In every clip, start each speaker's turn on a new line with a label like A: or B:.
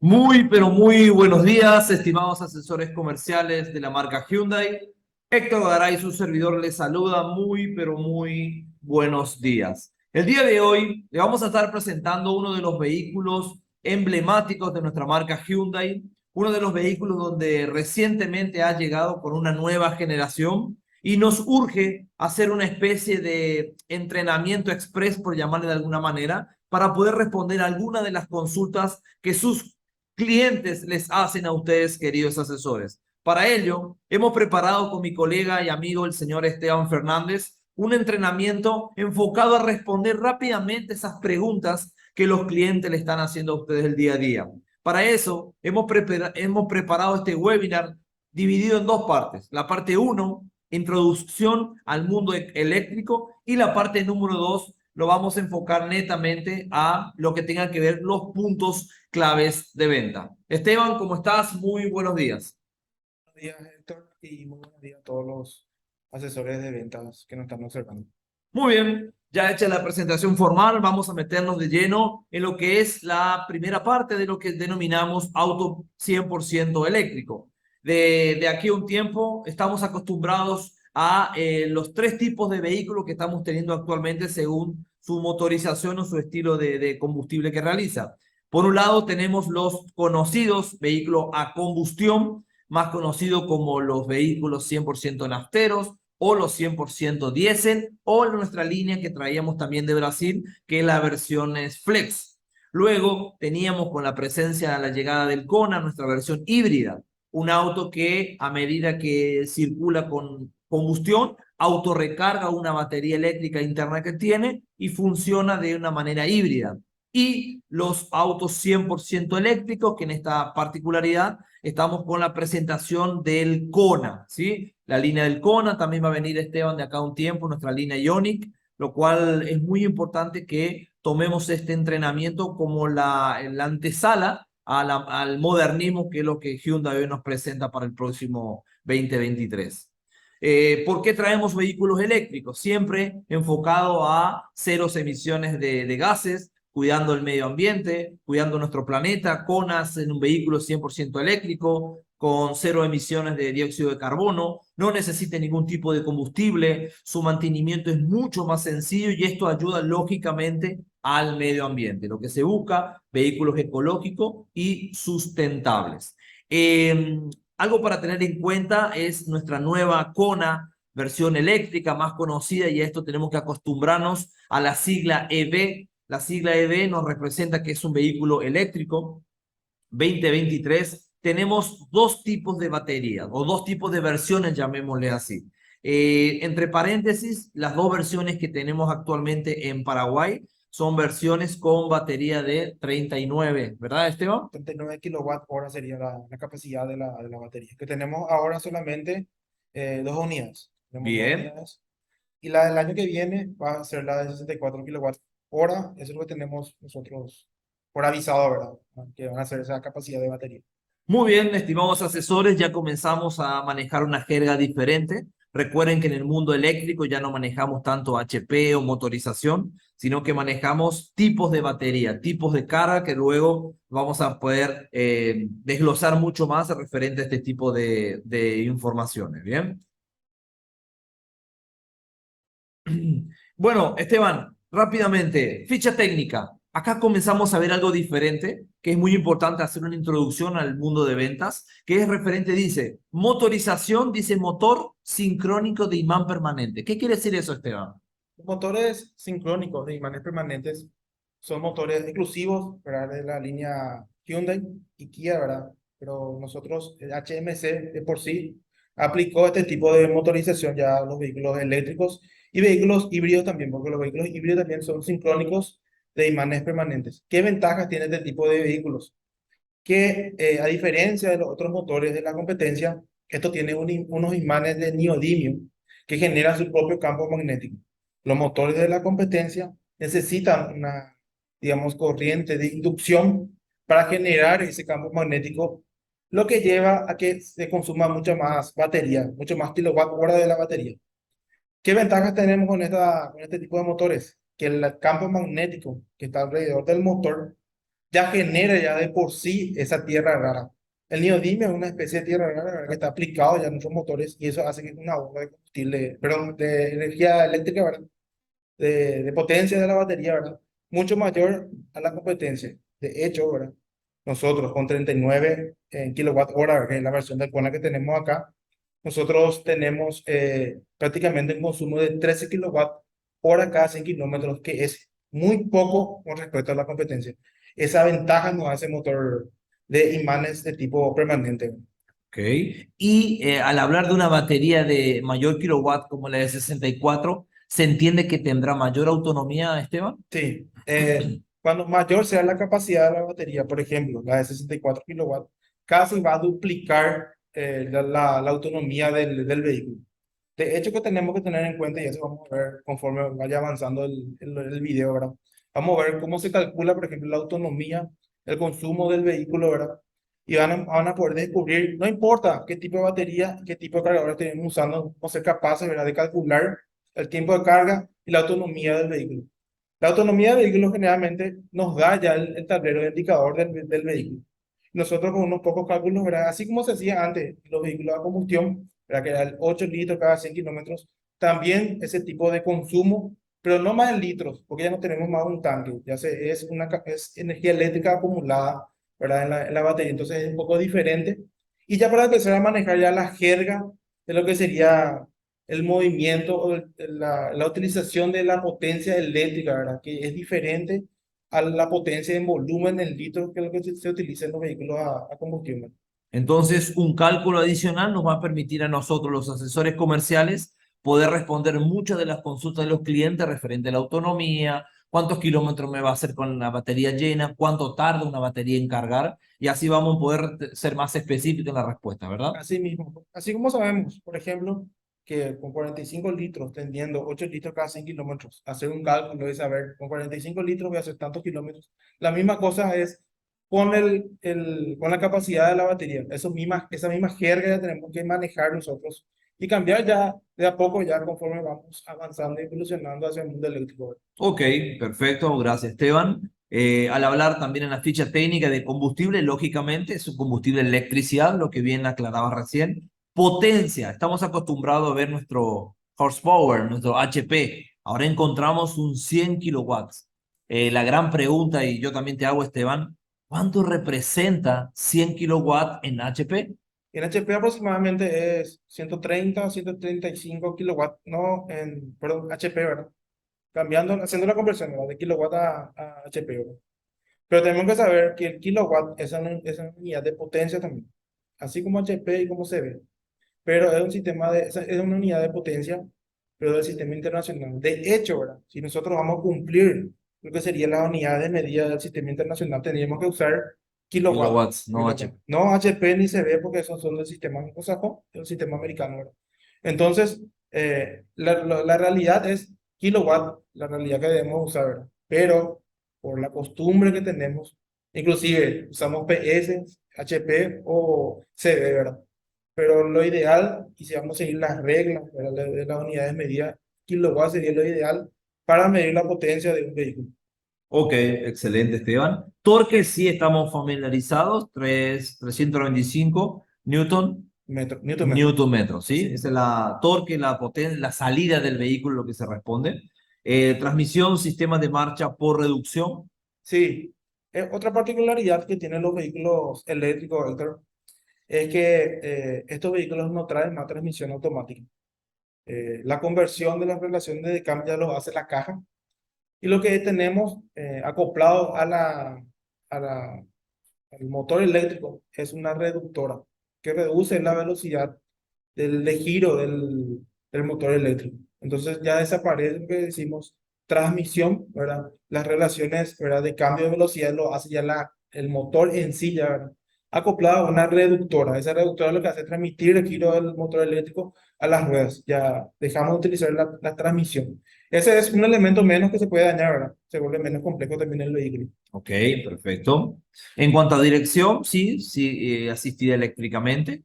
A: Muy, pero muy buenos días, estimados asesores comerciales de la marca Hyundai. Héctor Garay, su servidor, les saluda. Muy, pero muy buenos días. El día de hoy le vamos a estar presentando uno de los vehículos emblemáticos de nuestra marca Hyundai, uno de los vehículos donde recientemente ha llegado con una nueva generación y nos urge hacer una especie de entrenamiento express, por llamarle de alguna manera, para poder responder a alguna de las consultas que sus clientes les hacen a ustedes, queridos asesores. Para ello, hemos preparado con mi colega y amigo, el señor Esteban Fernández, un entrenamiento enfocado a responder rápidamente esas preguntas que los clientes le están haciendo a ustedes el día a día. Para eso, hemos preparado este webinar dividido en dos partes. La parte 1, introducción al mundo eléctrico, y la parte número 2, lo vamos a enfocar netamente a lo que tenga que ver los puntos claves de venta. Esteban, ¿cómo estás? Muy buenos días.
B: Buenos días, Héctor, y muy buenos días a todos los asesores de ventas que nos están observando.
A: Muy bien, ya hecha la presentación formal, vamos a meternos de lleno en lo que es la primera parte de lo que denominamos auto 100% eléctrico. De aquí a un tiempo estamos acostumbrados a los tres tipos de vehículos que estamos teniendo actualmente según su motorización o su estilo de combustible que realiza. Por un lado tenemos los conocidos vehículos a combustión, más conocidos como los vehículos 100% nafteros o los 100% diésel, o nuestra línea que traíamos también de Brasil, que la versión es Flex. Luego teníamos, con la presencia de la llegada del Kona, nuestra versión híbrida, un auto que a medida que circula con combustión, autorrecarga una batería eléctrica interna que tiene y funciona de una manera híbrida. Y los autos 100% eléctricos, que en esta particularidad estamos con la presentación del Kona, ¿sí? La línea del Kona, también va a venir Esteban de acá a un tiempo, nuestra línea Ioniq, lo cual es muy importante que tomemos este entrenamiento como la antesala al modernismo, que es lo que Hyundai hoy nos presenta para el próximo 2023. ¿Por qué traemos vehículos eléctricos? Siempre enfocado a ceros emisiones de gases, cuidando el medio ambiente, cuidando nuestro planeta, CONAS en un vehículo 100% eléctrico, con cero emisiones de dióxido de carbono, no necesita ningún tipo de combustible, su mantenimiento es mucho más sencillo y esto ayuda lógicamente al medio ambiente. Lo que se busca, vehículos ecológicos y sustentables. Eh, Algo para tener en cuenta es nuestra nueva Kona, versión eléctrica más conocida, y a esto tenemos que acostumbrarnos a la sigla EV. La sigla EV nos representa que es un vehículo eléctrico 2023. Tenemos dos tipos de baterías o dos tipos de versiones, llamémosle así. Entre paréntesis, las dos versiones que tenemos actualmente en Paraguay son versiones con batería de 39, ¿verdad, Esteban?
B: 39 kilowatt hora sería la capacidad de la batería, que tenemos ahora solamente dos unidades. Tenemos dos
A: Bien.
B: unidades. Y la del año que viene va a ser la de 64 kilowatt hora. Eso es lo que tenemos nosotros por avisado, ¿verdad? Que van a ser esa capacidad de batería.
A: Muy bien, estimados asesores, ya comenzamos a manejar una jerga diferente. Recuerden que en el mundo eléctrico ya no manejamos tanto HP o motorización, sino que manejamos tipos de batería, tipos de carga, que luego vamos a poder desglosar mucho más referente a este tipo de informaciones. Bien. Bueno, Esteban, rápidamente, ficha técnica. Acá comenzamos a ver algo diferente, que es muy importante hacer una introducción al mundo de ventas, que es referente, dice, motorización, dice motor sincrónico de imán permanente. ¿Qué quiere decir eso, Esteban?
B: Los motores sincrónicos de imanes permanentes son motores exclusivos, ¿verdad? De la línea Hyundai y Kia, ¿verdad? Pero nosotros, el HMC de por sí, aplicó este tipo de motorización ya a los vehículos eléctricos y vehículos híbridos también, porque los vehículos híbridos también son sincrónicos de imanes permanentes. ¿Qué ventajas tiene este tipo de vehículos? Que a diferencia de los otros motores de la competencia, esto tiene unos imanes de neodymium que generan su propio campo magnético. Los motores de la competencia necesitan una, digamos, corriente de inducción para generar ese campo magnético, lo que lleva a que se consuma mucha más batería, mucho más kilowatt hora de la batería. ¿Qué ventajas tenemos con este tipo de motores? Que el campo magnético que está alrededor del motor ya genera ya de por sí esa tierra rara. El neodimio es una especie de tierra rara, ¿verdad? Que está aplicado ya en nuestros motores y eso hace que una bomba de combustible, perdón, de energía eléctrica, ¿verdad? De potencia de la batería, ¿verdad? Mucho mayor a la competencia. De hecho, ¿verdad? Nosotros con 39 kilowatt hora, que es la versión de Kona que tenemos acá, nosotros tenemos prácticamente un consumo de 13 kilowatt hora cada 100 kilómetros, que es muy poco con respecto a la competencia. Esa ventaja nos hace motor de imanes de tipo permanente.
A: Ok. Y al hablar de una batería de mayor kilowatt como la de 64, ¿se entiende que tendrá mayor autonomía, Esteban?
B: Sí, cuando mayor sea la capacidad de la batería, por ejemplo, la de 64 kilowatts, casi va a duplicar la autonomía del vehículo. De hecho, que tenemos que tener en cuenta, y eso vamos a ver conforme vaya avanzando el video, ¿verdad? Vamos a ver cómo se calcula, por ejemplo, la autonomía, el consumo del vehículo, ¿verdad? Y van a poder descubrir, no importa qué tipo de batería, qué tipo de cargador estén usando, vamos a ser capaces, ¿verdad?, de calcular el tiempo de carga y la autonomía del vehículo. La autonomía del vehículo generalmente nos da ya el tablero de indicador del vehículo. Nosotros con unos pocos cálculos, ¿verdad? Así como se hacía antes, los vehículos a combustión, ¿verdad? Que era el 8 litros cada 100 kilómetros, también ese tipo de consumo, pero no más en litros, porque ya no tenemos más un tanque, es energía eléctrica acumulada, ¿verdad? En la batería, entonces es un poco diferente. Y ya para empezar a manejar ya la jerga de lo que sería el movimiento o la utilización de la potencia eléctrica, ¿verdad? Que es diferente a la potencia en volumen en litros que es lo que se utiliza en los vehículos a combustión.
A: Entonces, un cálculo adicional nos va a permitir a nosotros, los asesores comerciales, poder responder muchas de las consultas de los clientes referente a la autonomía, cuántos kilómetros me va a hacer con la batería llena, cuánto tarda una batería en cargar, y así vamos a poder ser más específicos en la respuesta, ¿verdad?
B: Así mismo, así como sabemos, por ejemplo, que con 45 litros, tendiendo 8 litros cada 100 kilómetros, hacer un cálculo y saber, con 45 litros voy a hacer tantos kilómetros. La misma cosa es con con la capacidad de la batería. Esa misma jerga ya tenemos que manejar nosotros y cambiar ya de a poco, ya conforme vamos avanzando y evolucionando hacia el mundo eléctrico.
A: Ok, perfecto, gracias Esteban. Al hablar también en la ficha técnica de combustible, lógicamente es un combustible electricidad, lo que bien aclaraba recién. Potencia, estamos acostumbrados a ver nuestro horsepower, nuestro HP. Ahora encontramos un 100 kilowatts. La gran pregunta, y yo también te hago, Esteban, ¿cuánto representa 100 kilowatts en HP?
B: En HP aproximadamente es 130, 135 kilowatts, no en, perdón, HP, ¿verdad? Cambiando, haciendo la conversión, ¿verdad? De kilowatt a HP, ¿verdad? Pero tenemos que saber que el kilowatt es una unidad de potencia también, así como HP y como CB. Pero es un es una unidad de potencia, pero del sistema internacional. De hecho, ¿verdad? Si nosotros vamos a cumplir lo que sería la unidad de medida del sistema internacional, tendríamos que usar kilowatt.
A: Kilowatts, no
B: Kilowatt.
A: HP.
B: No HP ni CB porque esos son del sistema anglosajón, del sistema americano, ¿verdad? Entonces, la realidad es kilowatt, la realidad que debemos usar, ¿verdad? Pero por la costumbre que tenemos, inclusive usamos PS, HP o CB, ¿verdad? Pero lo ideal, y si vamos a seguir las reglas, ¿verdad?, de las unidades medidas, kilowatt sería lo ideal para medir la potencia de un vehículo.
A: Ok, excelente, Esteban. Torque sí estamos familiarizados, 325 Newton.
B: Newton metro.
A: Newton metro, ¿sí?
B: Sí.
A: Esa es la torque, la potencia, la salida del vehículo, lo que se responde. Transmisión, sistema de marcha por reducción.
B: Sí. Otra particularidad que tienen los vehículos eléctricos, Héctor, es que estos vehículos no traen más transmisión automática. La conversión de las relaciones de cambio ya lo hace la caja. Y lo que tenemos acoplado a la el motor eléctrico es una reductora que reduce la velocidad de giro del motor eléctrico. Entonces ya desaparece lo que decimos transmisión, ¿verdad? Las relaciones, ¿verdad?, de cambio de velocidad lo hace ya el motor en sí, ya, ¿verdad?, acoplado a una reductora. Esa reductora lo que hace es transmitir el giro del motor eléctrico a las ruedas. Ya dejamos de utilizar la transmisión. Ese es un elemento menos que se puede dañar, ¿verdad? Se vuelve menos complejo también el vehículo.
A: Ok, perfecto. En cuanto a dirección, sí, sí, asistida eléctricamente.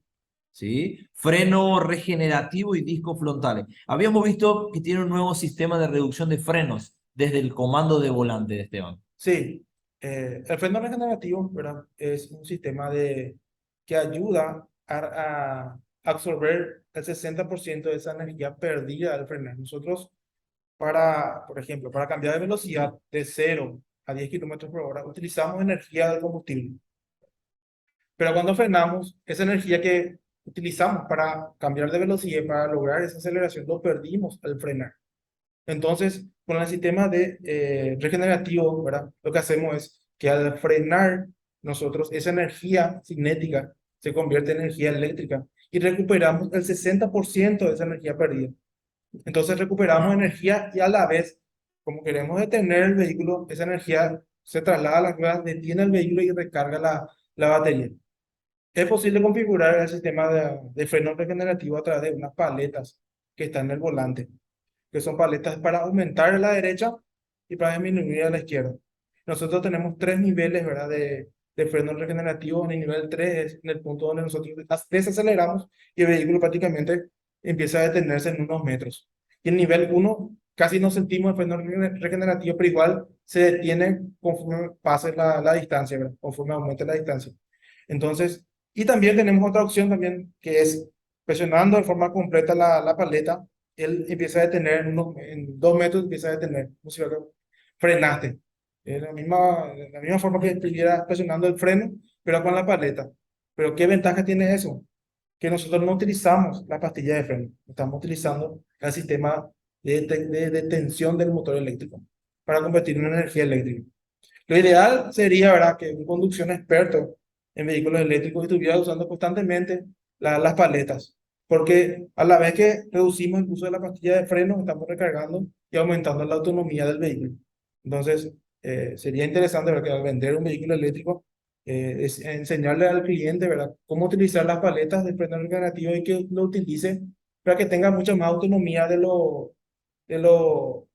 A: ¿Sí? Freno regenerativo y discos frontales. Habíamos visto que tiene un nuevo sistema de reducción de frenos desde el comando de volante de Esteban.
B: Sí, El freno regenerativo, ¿verdad? Es un sistema que ayuda a absorber el 60% de esa energía perdida al frenar. Nosotros, por ejemplo, para cambiar de velocidad de 0 a 10 km/h, utilizamos energía del combustible. Pero cuando frenamos, esa energía que utilizamos para cambiar de velocidad y para lograr esa aceleración, lo perdimos al frenar. Entonces, con el sistema de regenerativo, ¿verdad? Lo que hacemos es que al frenar, nosotros esa energía cinética se convierte en energía eléctrica y recuperamos el 60% de esa energía perdida. Entonces recuperamos energía y a la vez, como queremos detener el vehículo, esa energía se traslada a las ruedas, detiene el vehículo y recarga la batería. Es posible configurar el sistema de freno regenerativo a través de unas paletas que están en el volante, que son paletas para aumentar a la derecha y para disminuir a la izquierda. Nosotros tenemos tres niveles, ¿verdad? De freno regenerativo. En el nivel 3 es en el punto donde nosotros desaceleramos y el vehículo prácticamente empieza a detenerse en unos metros. Y en nivel 1 casi no sentimos el freno regenerativo, pero igual se detiene conforme pase la distancia, ¿verdad? Conforme aumente la distancia. Entonces, y también tenemos otra opción también, que es presionando de forma completa la paleta, él empieza a detener en 2 metros, empieza a detener, como si fuera que frenaste. Es la misma forma que estuviera presionando el freno, pero con la paleta. Pero ¿qué ventaja tiene eso? Que nosotros no utilizamos la pastilla de freno, estamos utilizando el sistema de tensión del motor eléctrico para convertirlo en energía eléctrica. Lo ideal sería, ¿verdad?, que un conducción experto en vehículos eléctricos estuviera usando constantemente las paletas, porque a la vez que reducimos el uso de la pastilla de freno, estamos recargando y aumentando la autonomía del vehículo. Entonces, sería interesante, ¿verdad?, que al vender un vehículo eléctrico, es enseñarle al cliente, ¿verdad?, cómo utilizar las paletas de freno alternativo y que lo utilice para que tenga mucha más autonomía de lo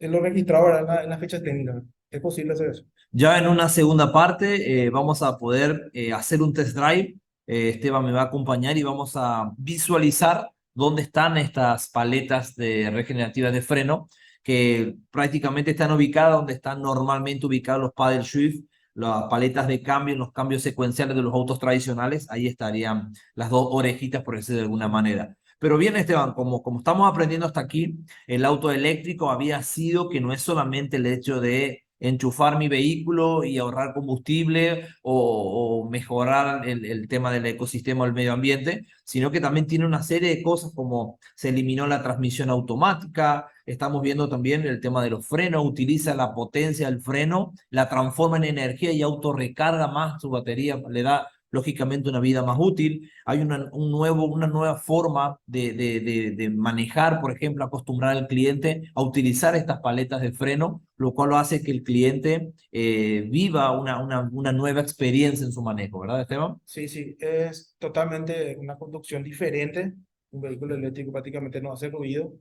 B: registrado, ¿verdad?, en las fechas técnicas. Es posible hacer eso.
A: Ya en una segunda parte vamos a poder hacer un test drive. Esteban me va a acompañar y vamos a visualizar dónde están estas paletas regenerativas de freno que prácticamente están ubicadas donde están normalmente ubicados los paddle shift, las paletas de cambio, los cambios secuenciales de los autos tradicionales. Ahí estarían las dos orejitas, por decirlo de alguna manera. Pero bien, Esteban, como estamos aprendiendo hasta aquí, el auto eléctrico había sido que no es solamente el hecho de enchufar mi vehículo y ahorrar combustible o mejorar el tema del ecosistema del medio ambiente, sino que también tiene una serie de cosas como se eliminó la transmisión automática, estamos viendo también el tema de los frenos, utiliza la potencia del freno, la transforma en energía y autorrecarga más su batería, le da lógicamente una vida más útil. Hay una nueva forma de manejar, por ejemplo, acostumbrar al cliente a utilizar estas paletas de freno, lo cual lo hace que el cliente viva una nueva experiencia en su manejo, ¿verdad, Esteban?
B: Sí, sí, es totalmente una conducción diferente. Un vehículo eléctrico prácticamente no hace ruido.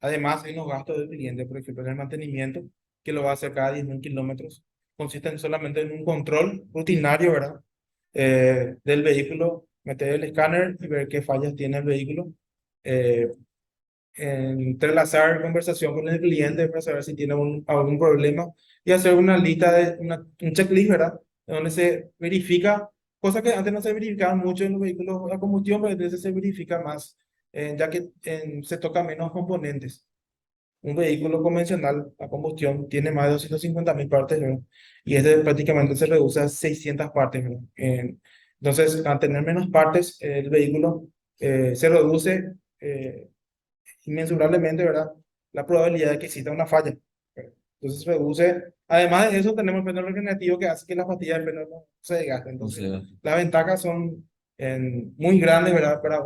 B: Además, hay unos gastos del cliente, por ejemplo, en el mantenimiento, que lo va a hacer cada 10.000 kilómetros. Consisten solamente en un control rutinario, ¿verdad? Del vehículo, meter el escáner y ver qué fallas tiene el vehículo. Eh, Entrelazar conversación con el cliente para saber si tiene algún problema y hacer una lista un checklist, ¿verdad? Donde se verifica cosas que antes no se verificaban mucho en los vehículos a combustión, pero entonces se verifica más, ya que se tocan menos componentes. Un vehículo convencional a combustión tiene más de 250.000 partes, ¿verdad? Y este prácticamente se reduce a 600 partes, ¿verdad? Entonces, al tener menos partes, el vehículo se reduce inmensurablemente, ¿verdad?, la probabilidad de que exista una falla. Entonces reduce, además de eso tenemos el freno regenerativo que hace que las pastillas de freno no se desgasten.
A: O
B: Entonces
A: sea,
B: las ventajas son muy grandes, ¿verdad?, para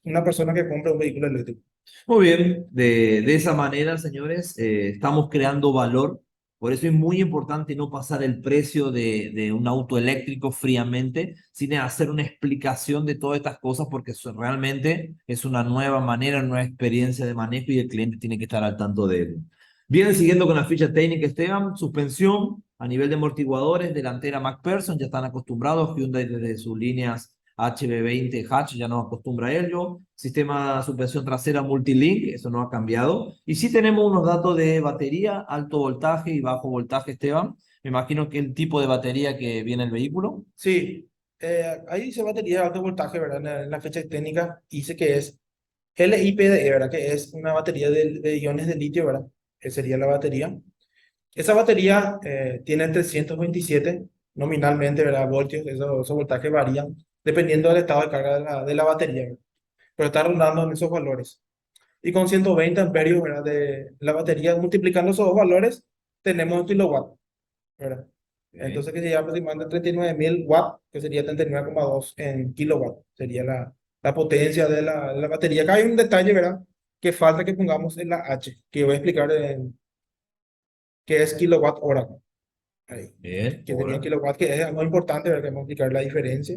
B: una persona que compra un vehículo eléctrico.
A: muy bien, de esa manera, señores, estamos creando valor. Por eso es muy importante no pasar el precio de un auto eléctrico fríamente, sino hacer una explicación de todas estas cosas, porque eso realmente es una nueva manera, una nueva experiencia de manejo y el cliente tiene que estar al tanto de ello. Bien, siguiendo con la ficha técnica, Esteban, suspensión a nivel de amortiguadores, delantera MacPherson, ya están acostumbrados, Hyundai desde sus líneas HB20 Hatch ya no acostumbra a ello. Sistema de suspensión trasera Multilink, eso no ha cambiado. Y sí tenemos unos datos de batería, alto voltaje y bajo voltaje, Esteban. Me imagino que el tipo de batería que viene el vehículo.
B: Sí, ahí dice batería de alto voltaje, ¿verdad? En la fecha técnica dice que es LiPDE, ¿verdad? Que es una batería de iones de litio, ¿verdad? Que sería la batería. Esa batería tiene 327 nominalmente, ¿verdad? Voltios, esos voltajes varían dependiendo del estado de carga de la batería, ¿verdad? Pero está rondando en esos valores. Y con 120 amperios, ¿verdad? De la batería, multiplicando esos dos valores, tenemos un kilowatt, ¿verdad?
A: Ok.
B: Entonces, que sería aproximadamente 39.000 watts, que sería 39,2 en kilowatt, sería la potencia de la batería. Acá hay un detalle, ¿verdad? Que falta que pongamos en la H, que voy a explicar qué es kilowatt hora. Ahí,
A: Bien,
B: que sería
A: ahora.
B: kilowatt, que es algo importante, ¿verdad? Que vamos a explicar la diferencia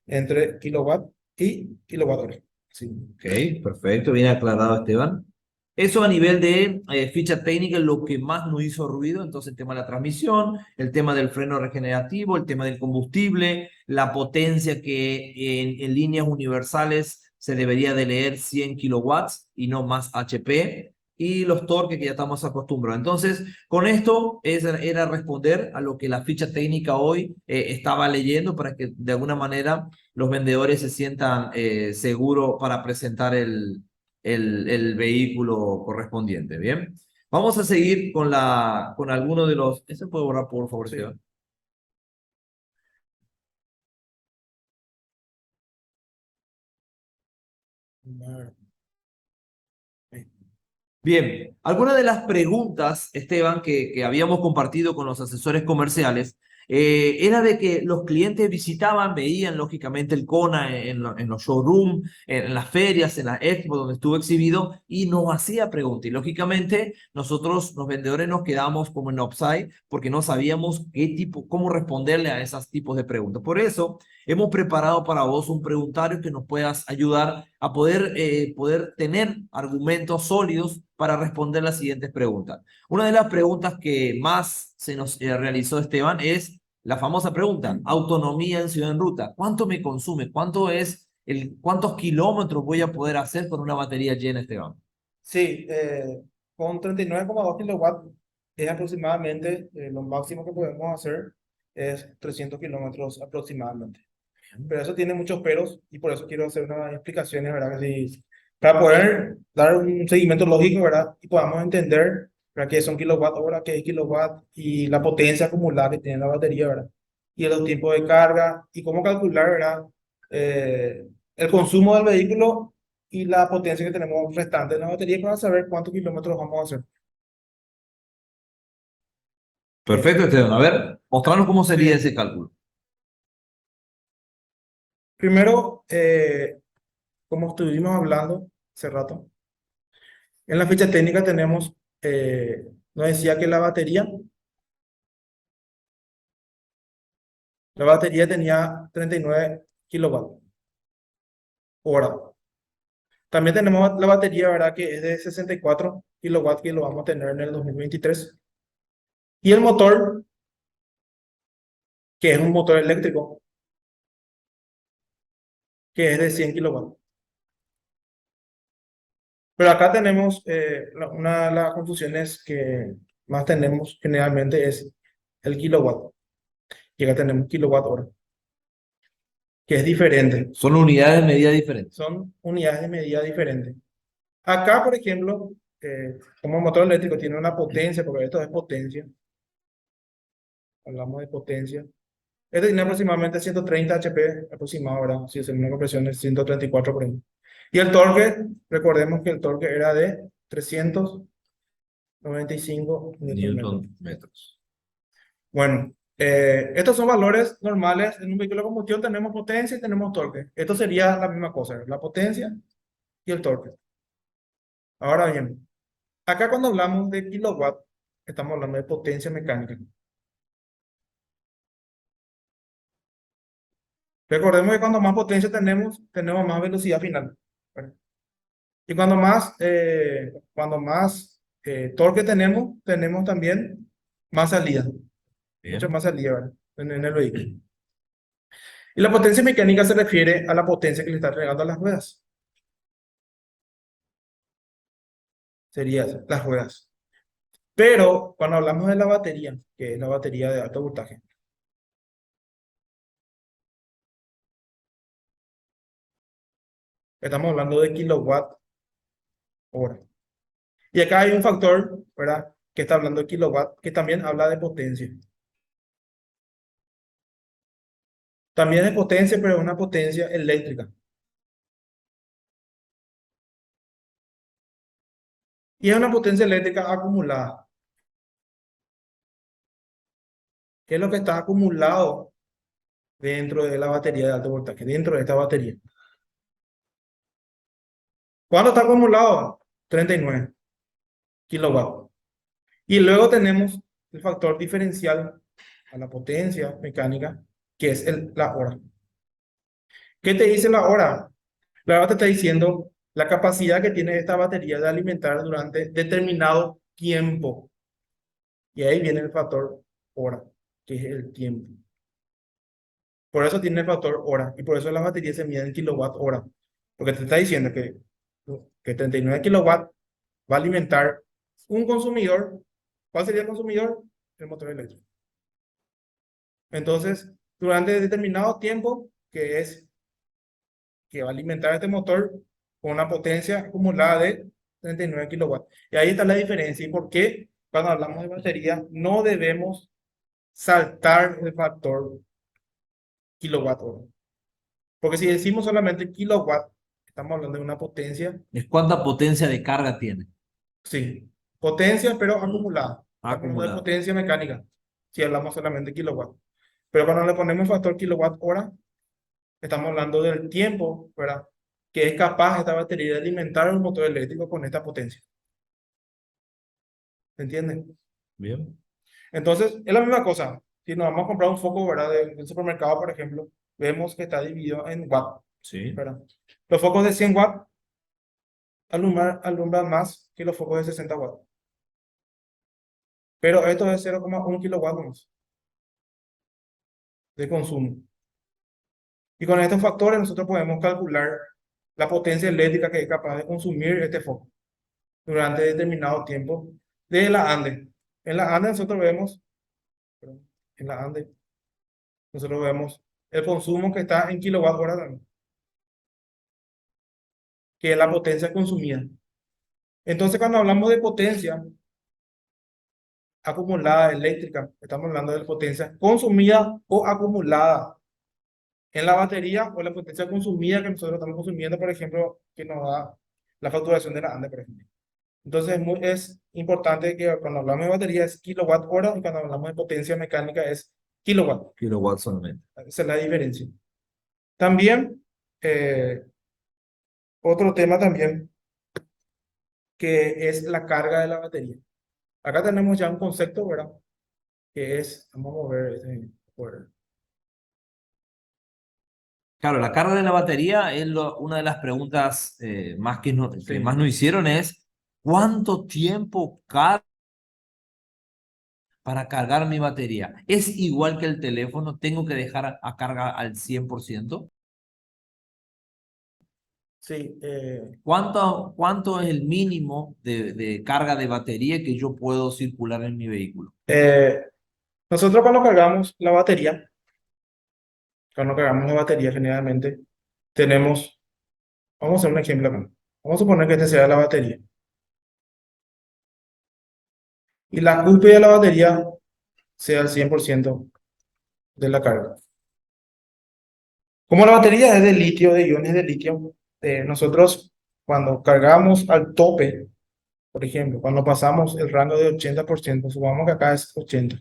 B: entre kilowatt y kilowatt hora. Sí.
A: Ok, perfecto, bien aclarado, Esteban. Eso a nivel de ficha técnica, lo que más nos hizo ruido, entonces el tema de la transmisión, el tema del freno regenerativo, el tema del combustible, la potencia que en líneas universales se debería de leer 100 kilowatts y no más HP, y los torques que ya estamos acostumbrados. Entonces, con esto era responder a lo que la ficha técnica hoy estaba leyendo para que de alguna manera los vendedores se sientan seguros para presentar el vehículo correspondiente. Bien, vamos a seguir con alguno de los. ¿Ese puede borrar, por favor,
B: Sí.
A: Esteban?
B: Bueno, ahí.
A: Bien, algunas de las preguntas, Esteban, que habíamos compartido con los asesores comerciales, era de que los clientes visitaban, veían lógicamente el Kona en los showrooms, en las ferias, en las expo donde estuvo exhibido y nos hacía preguntas. Y lógicamente nosotros, los vendedores, nos quedamos como en offside porque no sabíamos qué tipo, cómo responderle a esos tipos de preguntas. Por eso hemos preparado para vos un preguntario que nos puedas ayudar a poder tener argumentos sólidos para responder las siguientes preguntas. Una de las preguntas que más se nos realizó, Esteban, es la famosa pregunta, autonomía en ciudad en ruta. ¿Cuánto me consume? ¿Cuántos kilómetros voy a poder hacer con una batería llena, Esteban?
B: Sí, con 39,2 kilowatts es aproximadamente lo máximo que podemos hacer es 300 kilómetros aproximadamente. Pero eso tiene muchos peros y por eso quiero hacer unas explicaciones, ¿verdad? Para poder dar un seguimiento lógico, ¿verdad? Y podamos entender, ¿verdad? Qué son kilowatt hora, qué es kilowatt y la potencia acumulada que tiene la batería, ¿verdad? Y los tiempos de carga y cómo calcular, ¿verdad? El consumo del vehículo y la potencia que tenemos restante en la batería para saber cuántos kilómetros vamos a hacer. Bien,
A: Perfecto, Esteban. A ver, mostrarnos cómo sería
B: sí.
A: ese cálculo.
B: Primero, como estuvimos hablando hace rato, en la ficha técnica tenemos, nos decía que la batería tenía 39 kilowatt hora. También tenemos la batería, ¿verdad? Que es de 64 kilowatt que lo vamos a tener en el 2023. Y el motor, que es un motor eléctrico, que es de 100 kilowatt. Pero acá tenemos una de las confusiones que más tenemos generalmente es el kilowatt. Y acá tenemos kilowatt hora, que es diferente.
A: Son unidades de medida diferentes.
B: Son unidades de medida diferentes. Acá, por ejemplo, como motor eléctrico tiene una potencia, porque esto es potencia, hablamos de potencia. Este tiene aproximadamente 130 HP aproximado, ahora, si hacemos una compresión de 134 por ejemplo. Y el torque, recordemos que el torque era de 395 Newton metros.
A: Newton metros.
B: Bueno, estos son valores normales. En un vehículo de combustión tenemos potencia y tenemos torque. Esto sería la misma cosa, la potencia y el torque. Ahora bien, acá cuando hablamos de kilowatt, estamos hablando de potencia mecánica. Recordemos que cuando más potencia tenemos más velocidad final. ¿Verdad? Y cuando más torque tenemos también más salida, mucha
A: Bien.
B: más salida, ¿verdad? En el vehículo. Y la potencia mecánica se refiere a la potencia que le está entregando a las ruedas. Sería eso, las ruedas. Pero cuando hablamos de la batería, que es la batería de alto voltaje, estamos hablando de kilowatt hora. Y acá hay un factor, ¿verdad? Que está hablando de kilowatt, que también habla de potencia. También es potencia, pero es una potencia eléctrica. Y es una potencia eléctrica acumulada. ¿Qué es lo que está acumulado dentro de la batería de alto voltaje? Dentro de esta batería. ¿Cuánto está acumulado? 39 kilowatts. Y luego tenemos el factor diferencial a la potencia mecánica, que es la hora. ¿Qué te dice la hora? La hora te está diciendo la capacidad que tiene esta batería de alimentar durante determinado tiempo. Y ahí viene el factor hora, que es el tiempo. Por eso tiene el factor hora y por eso las baterías se miden en kilowatt hora. Porque te está diciendo que 39 kilowatts va a alimentar un consumidor. ¿Cuál sería el consumidor? El motor eléctrico. Entonces, durante determinado tiempo, que va a alimentar este motor con una potencia acumulada de 39 kilowatts. Y ahí está la diferencia. ¿Y por qué cuando hablamos de batería no debemos saltar el factor kilowatt hora? Porque si decimos solamente kilowatt, estamos hablando de una potencia,
A: Es cuánta potencia de carga tiene.
B: sí, potencia pero acumulada. Estamos hablando de
A: Acumulada.
B: potencia mecánica, si hablamos solamente kilowatt. Pero cuando le ponemos factor kilowatt hora, estamos hablando del tiempo, ¿verdad? Que es capaz esta batería de alimentar un motor eléctrico con esta potencia. ¿Se entiende?
A: Bien.
B: Entonces, es la misma cosa. Si nos vamos a comprar un foco, ¿verdad? Del supermercado, por ejemplo, vemos que está dividido en watts,
A: Sí.
B: ¿verdad? Los focos de 100 watts alumbran más que los focos de 60 watts. Pero esto es 0,1 kilowatts más de consumo. Y con estos factores nosotros podemos calcular la potencia eléctrica que es capaz de consumir este foco durante determinado tiempo de la ANDE. En la ANDE nosotros vemos, perdón, en la ANDE nosotros vemos el consumo que está en kilowatt hora también, que es la potencia consumida. Entonces, cuando hablamos de potencia acumulada eléctrica, estamos hablando de potencia consumida o acumulada en la batería o la potencia consumida que nosotros estamos consumiendo, por ejemplo, que nos da la facturación de la ANDE, por ejemplo. Entonces, es importante que cuando hablamos de batería es kilowatt hora y cuando hablamos de potencia mecánica es kilowatt.
A: Kilowatts solamente.
B: Esa es la diferencia. También, eh, otro tema también, que es la carga de la batería. Acá tenemos ya un concepto, ¿verdad? Que es, vamos a ver,
A: Claro, la carga de la batería es una de las preguntas más que más
B: sí.
A: nos hicieron es ¿cuánto tiempo para cargar mi batería? ¿Es igual que el teléfono? ¿Tengo que dejar a carga al 100%?
B: Sí,
A: ¿Cuánto es el mínimo de carga de batería que yo puedo circular en mi vehículo?
B: eh, nosotros cuando cargamos la batería generalmente tenemos, vamos a hacer un ejemplo acá. Vamos a suponer que este sea la batería. Y la cúspide de la batería sea el 100% de la carga. Como la batería es de litio, de iones de litio, nosotros cuando cargamos al tope, por ejemplo, cuando pasamos el rango de 80%, supongamos que acá es 80.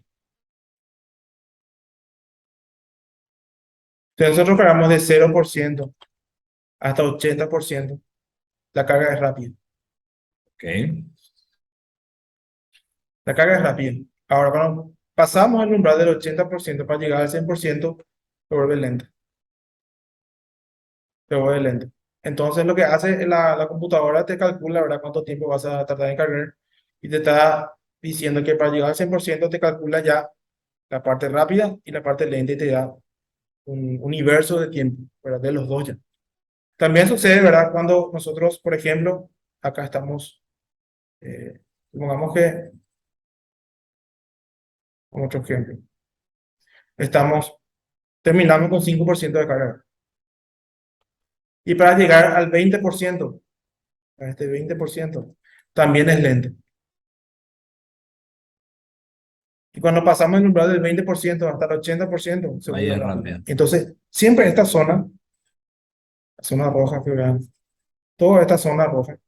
B: Si nosotros cargamos de 0% hasta 80%, la carga es rápida.
A: Ok.
B: La carga es rápida. Ahora, cuando pasamos el umbral del 80% para llegar al 100%, se vuelve lenta. Se vuelve lenta. Entonces, lo que hace la computadora te calcula, ¿verdad?, cuánto tiempo vas a tardar en cargar y te está diciendo que para llegar al 100% te calcula ya la parte rápida y la parte lenta y te da un universo de tiempo, ¿verdad?, de los dos ya. También sucede, ¿verdad?, cuando nosotros, por ejemplo, acá estamos, supongamos que como otro ejemplo. Estamos terminando con 5% de carga. Y para llegar al 20%, a este 20%, también es lento. Y cuando pasamos el umbral del 20% hasta el 80%, se
A: Ahí
B: vuelve
A: es
B: rápido.
A: rápido.
B: Entonces, siempre esta zona, la zona roja que vean, toda esta zona roja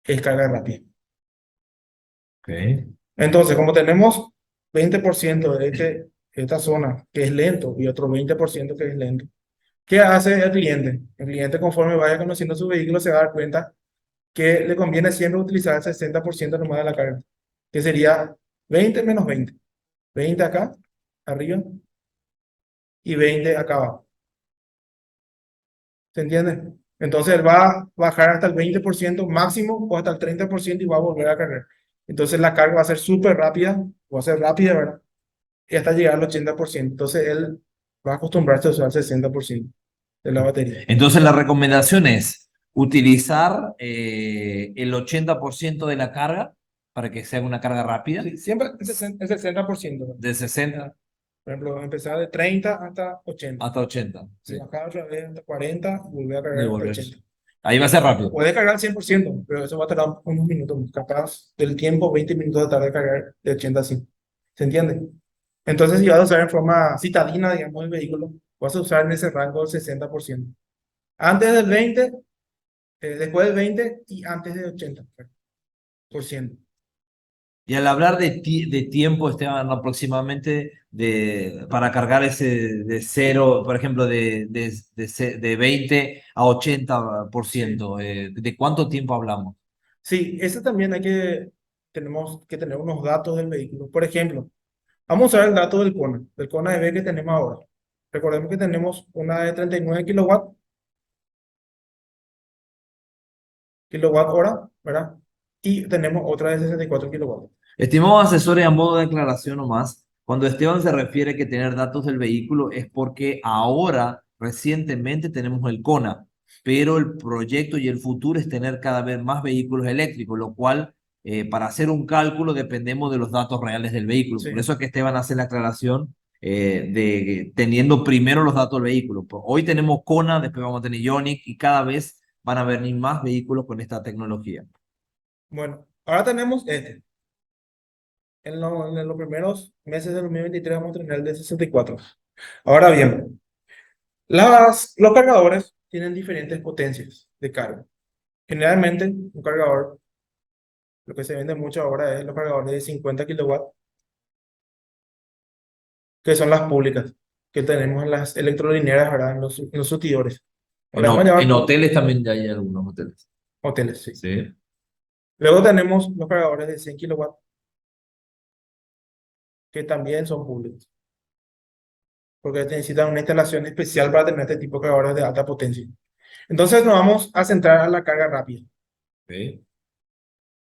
B: es carga rápida.
A: Ok.
B: Entonces, como tenemos 20% de esta zona que es lento y otro 20% que es lento, ¿qué hace el cliente? El cliente, conforme vaya conociendo su vehículo, se va a dar cuenta que le conviene siempre utilizar el 60% nomás de la carga, que sería 20 menos 20. 20 acá, arriba, y 20 acá abajo. ¿Se entiende? Entonces él va a bajar hasta el 20% máximo o hasta el 30% y va a volver a cargar. Entonces la carga va a ser súper rápida, va a ser rápida, ¿verdad? Y hasta llegar al 80%. Entonces él va a acostumbrarse a usar el 60% de la batería.
A: Entonces la recomendación es utilizar el 80% de la carga para que sea una carga rápida,
B: Sí, siempre es el 60%, ¿verdad?
A: de 60
B: Por ejemplo, empezar de 30 hasta 80.
A: hasta 80.
B: Si
A: Sí.
B: bajar otra vez hasta 40, volver a cargar hasta
A: Devolver.
B: 80.
A: Ahí va a ser rápido.
B: Puede cargar al 100%, pero eso va a tardar unos minutos. Capaz del tiempo, 20 minutos de tarde de cargar de 80 a 100. ¿Se entiende? Entonces, si vas a usar en forma citadina, digamos, el vehículo, vas a usar en ese rango del 60%. Antes del 20, después del 20 y antes del 80%.
A: Y al hablar de tiempo, Esteban, aproximadamente para cargar ese de cero, por ejemplo, de 20 a 80%, ¿de cuánto tiempo hablamos?
B: Sí, eso también tenemos que tener unos datos del vehículo. Por ejemplo, vamos a ver el dato del Kona EV que tenemos ahora. Recordemos que tenemos una de 39 kilowatt hora, ¿verdad? Y tenemos otra de 64 kilowatts.
A: Estimados asesores, a modo de aclaración nomás, cuando Esteban se refiere que tener datos del vehículo es porque ahora, recientemente, tenemos el CONA, pero el proyecto y el futuro es tener cada vez más vehículos eléctricos, lo cual, para hacer un cálculo, dependemos de los datos reales del vehículo.
B: Sí.
A: Por eso es que Esteban hace la aclaración de teniendo primero los datos del vehículo. Hoy tenemos CONA, después vamos a tener Ioniq y cada vez van a venir más vehículos con esta tecnología.
B: Bueno, ahora tenemos este. En los primeros meses de 2023 vamos a tener el de 64. Ahora bien, los cargadores tienen diferentes potencias de carga. Generalmente, un cargador, lo que se vende mucho ahora es los cargadores de 50 kilowatts, que son las públicas, que tenemos en las electrolineras, ¿verdad? En los surtidores. O le vamos a
A: En
B: llamar
A: hoteles también ya hay algunos hoteles.
B: hoteles, sí.
A: Sí.
B: Luego tenemos los cargadores de 100 kilowatts, que también son públicos, porque necesitan una instalación especial para tener este tipo de cargadores de alta potencia. Entonces nos vamos a centrar a la carga rápida.
A: Ok.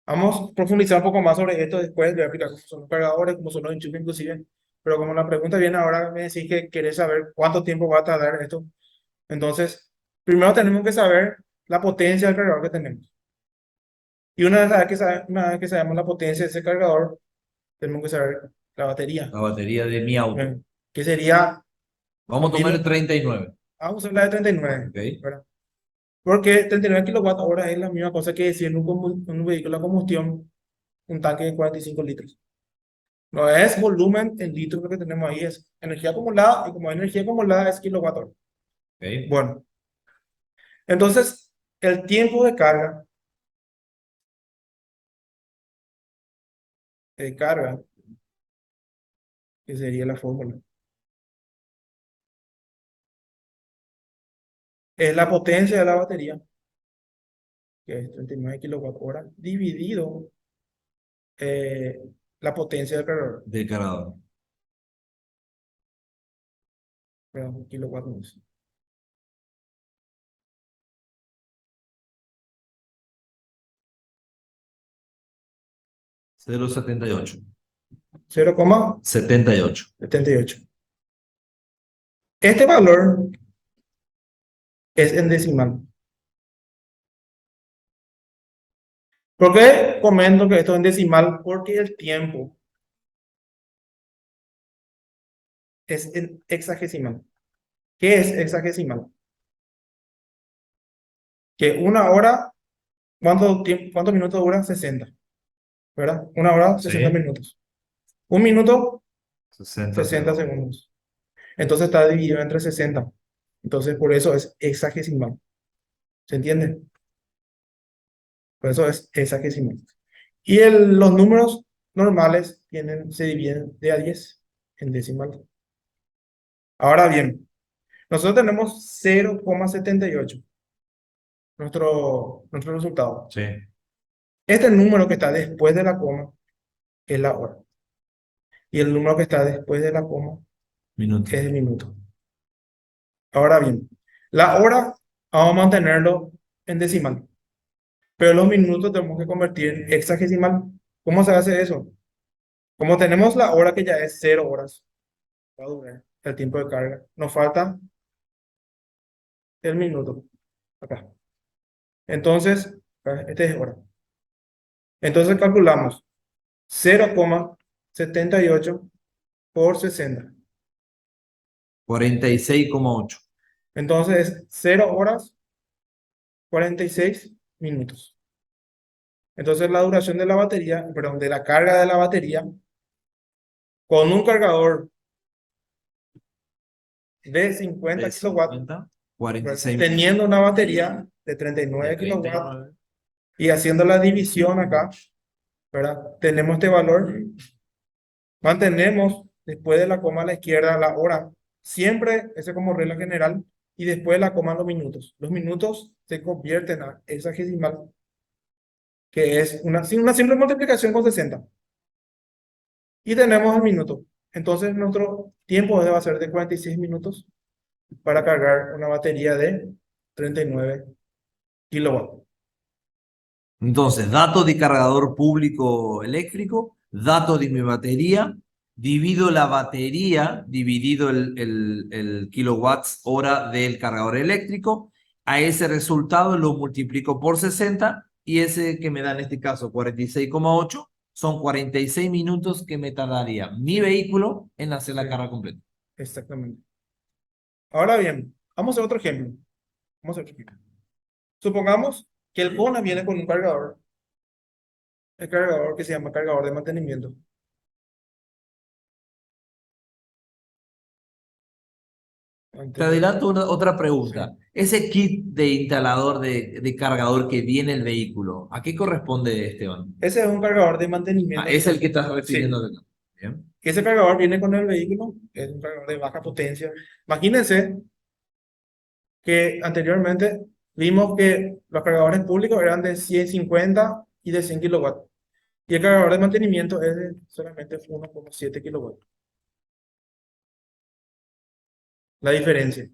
B: Vamos a profundizar un poco más sobre esto después, voy a explicar cómo son los cargadores, cómo son los enchufes inclusive, pero como la pregunta viene ahora, me decís que querés saber cuánto tiempo va a tardar esto. Entonces, primero tenemos que saber la potencia del cargador que tenemos. Y una vez que sabemos la potencia de ese cargador, tenemos que saber la batería,
A: La batería de mi auto.
B: que sería
A: Vamos
B: lo
A: a tomar el
B: mismo.
A: 39.
B: Vamos a usar la de 39,
A: Ok.
B: ¿verdad? Porque 39 kilowatt hora es la misma cosa que decir en un vehículo de combustión, un tanque de 45 litros. No es volumen en litros lo que tenemos ahí, es energía acumulada, y como energía acumulada es kilowatt hora.
A: Ok.
B: Bueno, entonces el tiempo de carga, que sería la fórmula, es la potencia de la batería, que es 39 kilowatt hora, dividido eh, la potencia del cargador,
A: De cargador.
B: perdón, kilowatt no es.
A: 0,78. 78.
B: 0,78. Este valor es en decimal. ¿Por qué comento que esto es en decimal? Porque el tiempo es en hexagesimal. ¿Qué es hexagesimal? Que una hora, ¿cuántos minutos dura? 60, ¿verdad? Una hora, 60
A: Sí.
B: minutos. Un minuto,
A: 60
B: 60
A: segundos.
B: segundos. Entonces está dividido entre 60. Entonces por eso es hexagesimal. ¿Se entiende? Por eso es hexagesimal. Y los números normales se dividen de a 10 en decimal. Ahora bien, nosotros tenemos 0,78, nuestro resultado.
A: Sí.
B: Este número que está después de la coma es la hora. Y el número que está después de la coma
A: Minuto.
B: es el minuto. Ahora bien, la hora vamos a mantenerlo en decimal, pero los minutos tenemos que convertir en hexagesimal. ¿Cómo se hace eso? Como tenemos la hora que ya es 0 horas, va a durar el tiempo de carga. Nos falta el minuto. Acá. Entonces, este es hora. Entonces calculamos 0,78 por 60.
A: 46,8.
B: Entonces es 0 horas 46 minutos. Entonces la duración de la batería, perdón, de la carga de la batería con un cargador de 50
A: De
B: kilowatts,
A: 50, 46
B: teniendo una batería de
A: de
B: 39 kilowatts
A: 39.
B: y haciendo la división acá, ¿verdad? Tenemos este valor, mantenemos después de la coma a la izquierda la hora, siempre ese como regla general, y después de la coma los minutos. Los minutos se convierten a hexagesimal, que es una simple multiplicación con 60. Y tenemos el minuto. Entonces nuestro tiempo va a ser de 46 minutos para cargar una batería de 39 kilowatts.
A: Entonces, datos de cargador público eléctrico, datos de mi batería, divido la batería, dividido el kilowatts hora del cargador eléctrico, a ese resultado lo multiplico por 60 y ese que me da en este caso 46,8 son 46 minutos que me tardaría mi vehículo en hacer la
B: Sí,
A: carga completa.
B: exactamente. Ahora bien, vamos a hacer otro ejemplo. Vamos a hacer otro ejemplo. Supongamos que el Kona viene con un cargador, el cargador que se llama cargador de mantenimiento.
A: Te
B: Mantenimiento.
A: adelanto otra
B: Sí.
A: pregunta. Ese kit de instalador de cargador que viene el vehículo, ¿a qué corresponde, Esteban?
B: Ese es un cargador de
A: Ah,
B: mantenimiento.
A: es el que estás
B: Sí.
A: refiriendo acá. Bien.
B: Ese cargador viene con el vehículo, es un cargador de baja potencia. Imagínense que anteriormente vimos que los cargadores públicos eran de 150 y de 100 kilowatts. Y el cargador de mantenimiento es de solamente 1,7 kilowatts. La diferencia.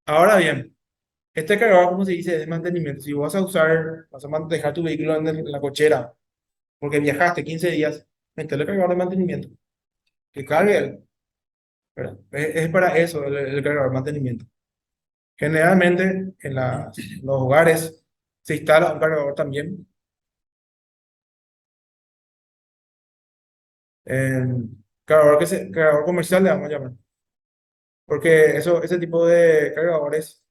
B: Ahora bien, este cargador, como se dice, es de mantenimiento. Si vas a dejar tu vehículo en la cochera porque viajaste 15 días, metele el cargador de mantenimiento. Que cargue él, ¿verdad? Es para eso el cargador de mantenimiento. Generalmente en los hogares se instala un cargador también. Cargador comercial le vamos a llamar. Porque ese tipo de cargadores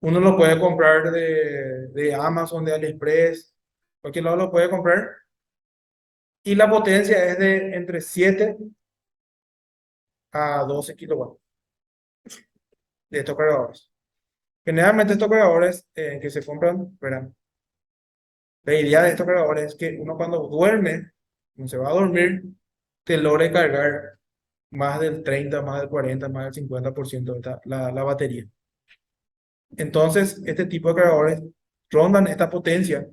B: uno lo puede comprar de Amazon, de AliExpress, cualquier lado lo puede comprar. Y la potencia es de entre 7 a 12 kilowatts de estos cargadores. Generalmente estos cargadores que se compran, ¿verdad? La idea de estos cargadores es que uno cuando duerme, cuando se va a dormir, te logre cargar más del 30, más del 40, más del 50% de la batería. Entonces, este tipo de cargadores rondan esta potencia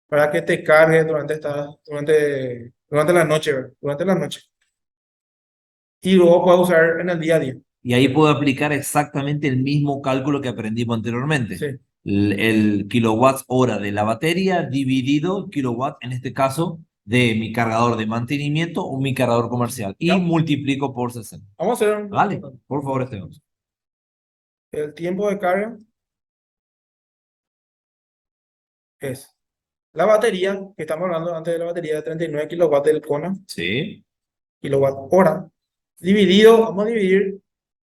B: para que te cargue durante la noche, ¿verdad? Durante la noche. Y luego puedes usar en el día a día.
A: Y ahí puedo aplicar exactamente el mismo cálculo que aprendimos anteriormente.
B: Sí,
A: El kilowatts hora de la batería dividido kilowatt, en este caso, de mi cargador de mantenimiento o mi cargador comercial. Y
B: ya.
A: multiplico por 60.
B: Vamos a hacer
A: Vale, por favor, Esteban.
B: el tiempo de carga es la batería, que estamos hablando antes de la batería de 39 kilowatts del Kona,
A: Sí.
B: kilowatt hora, dividido, vamos a dividir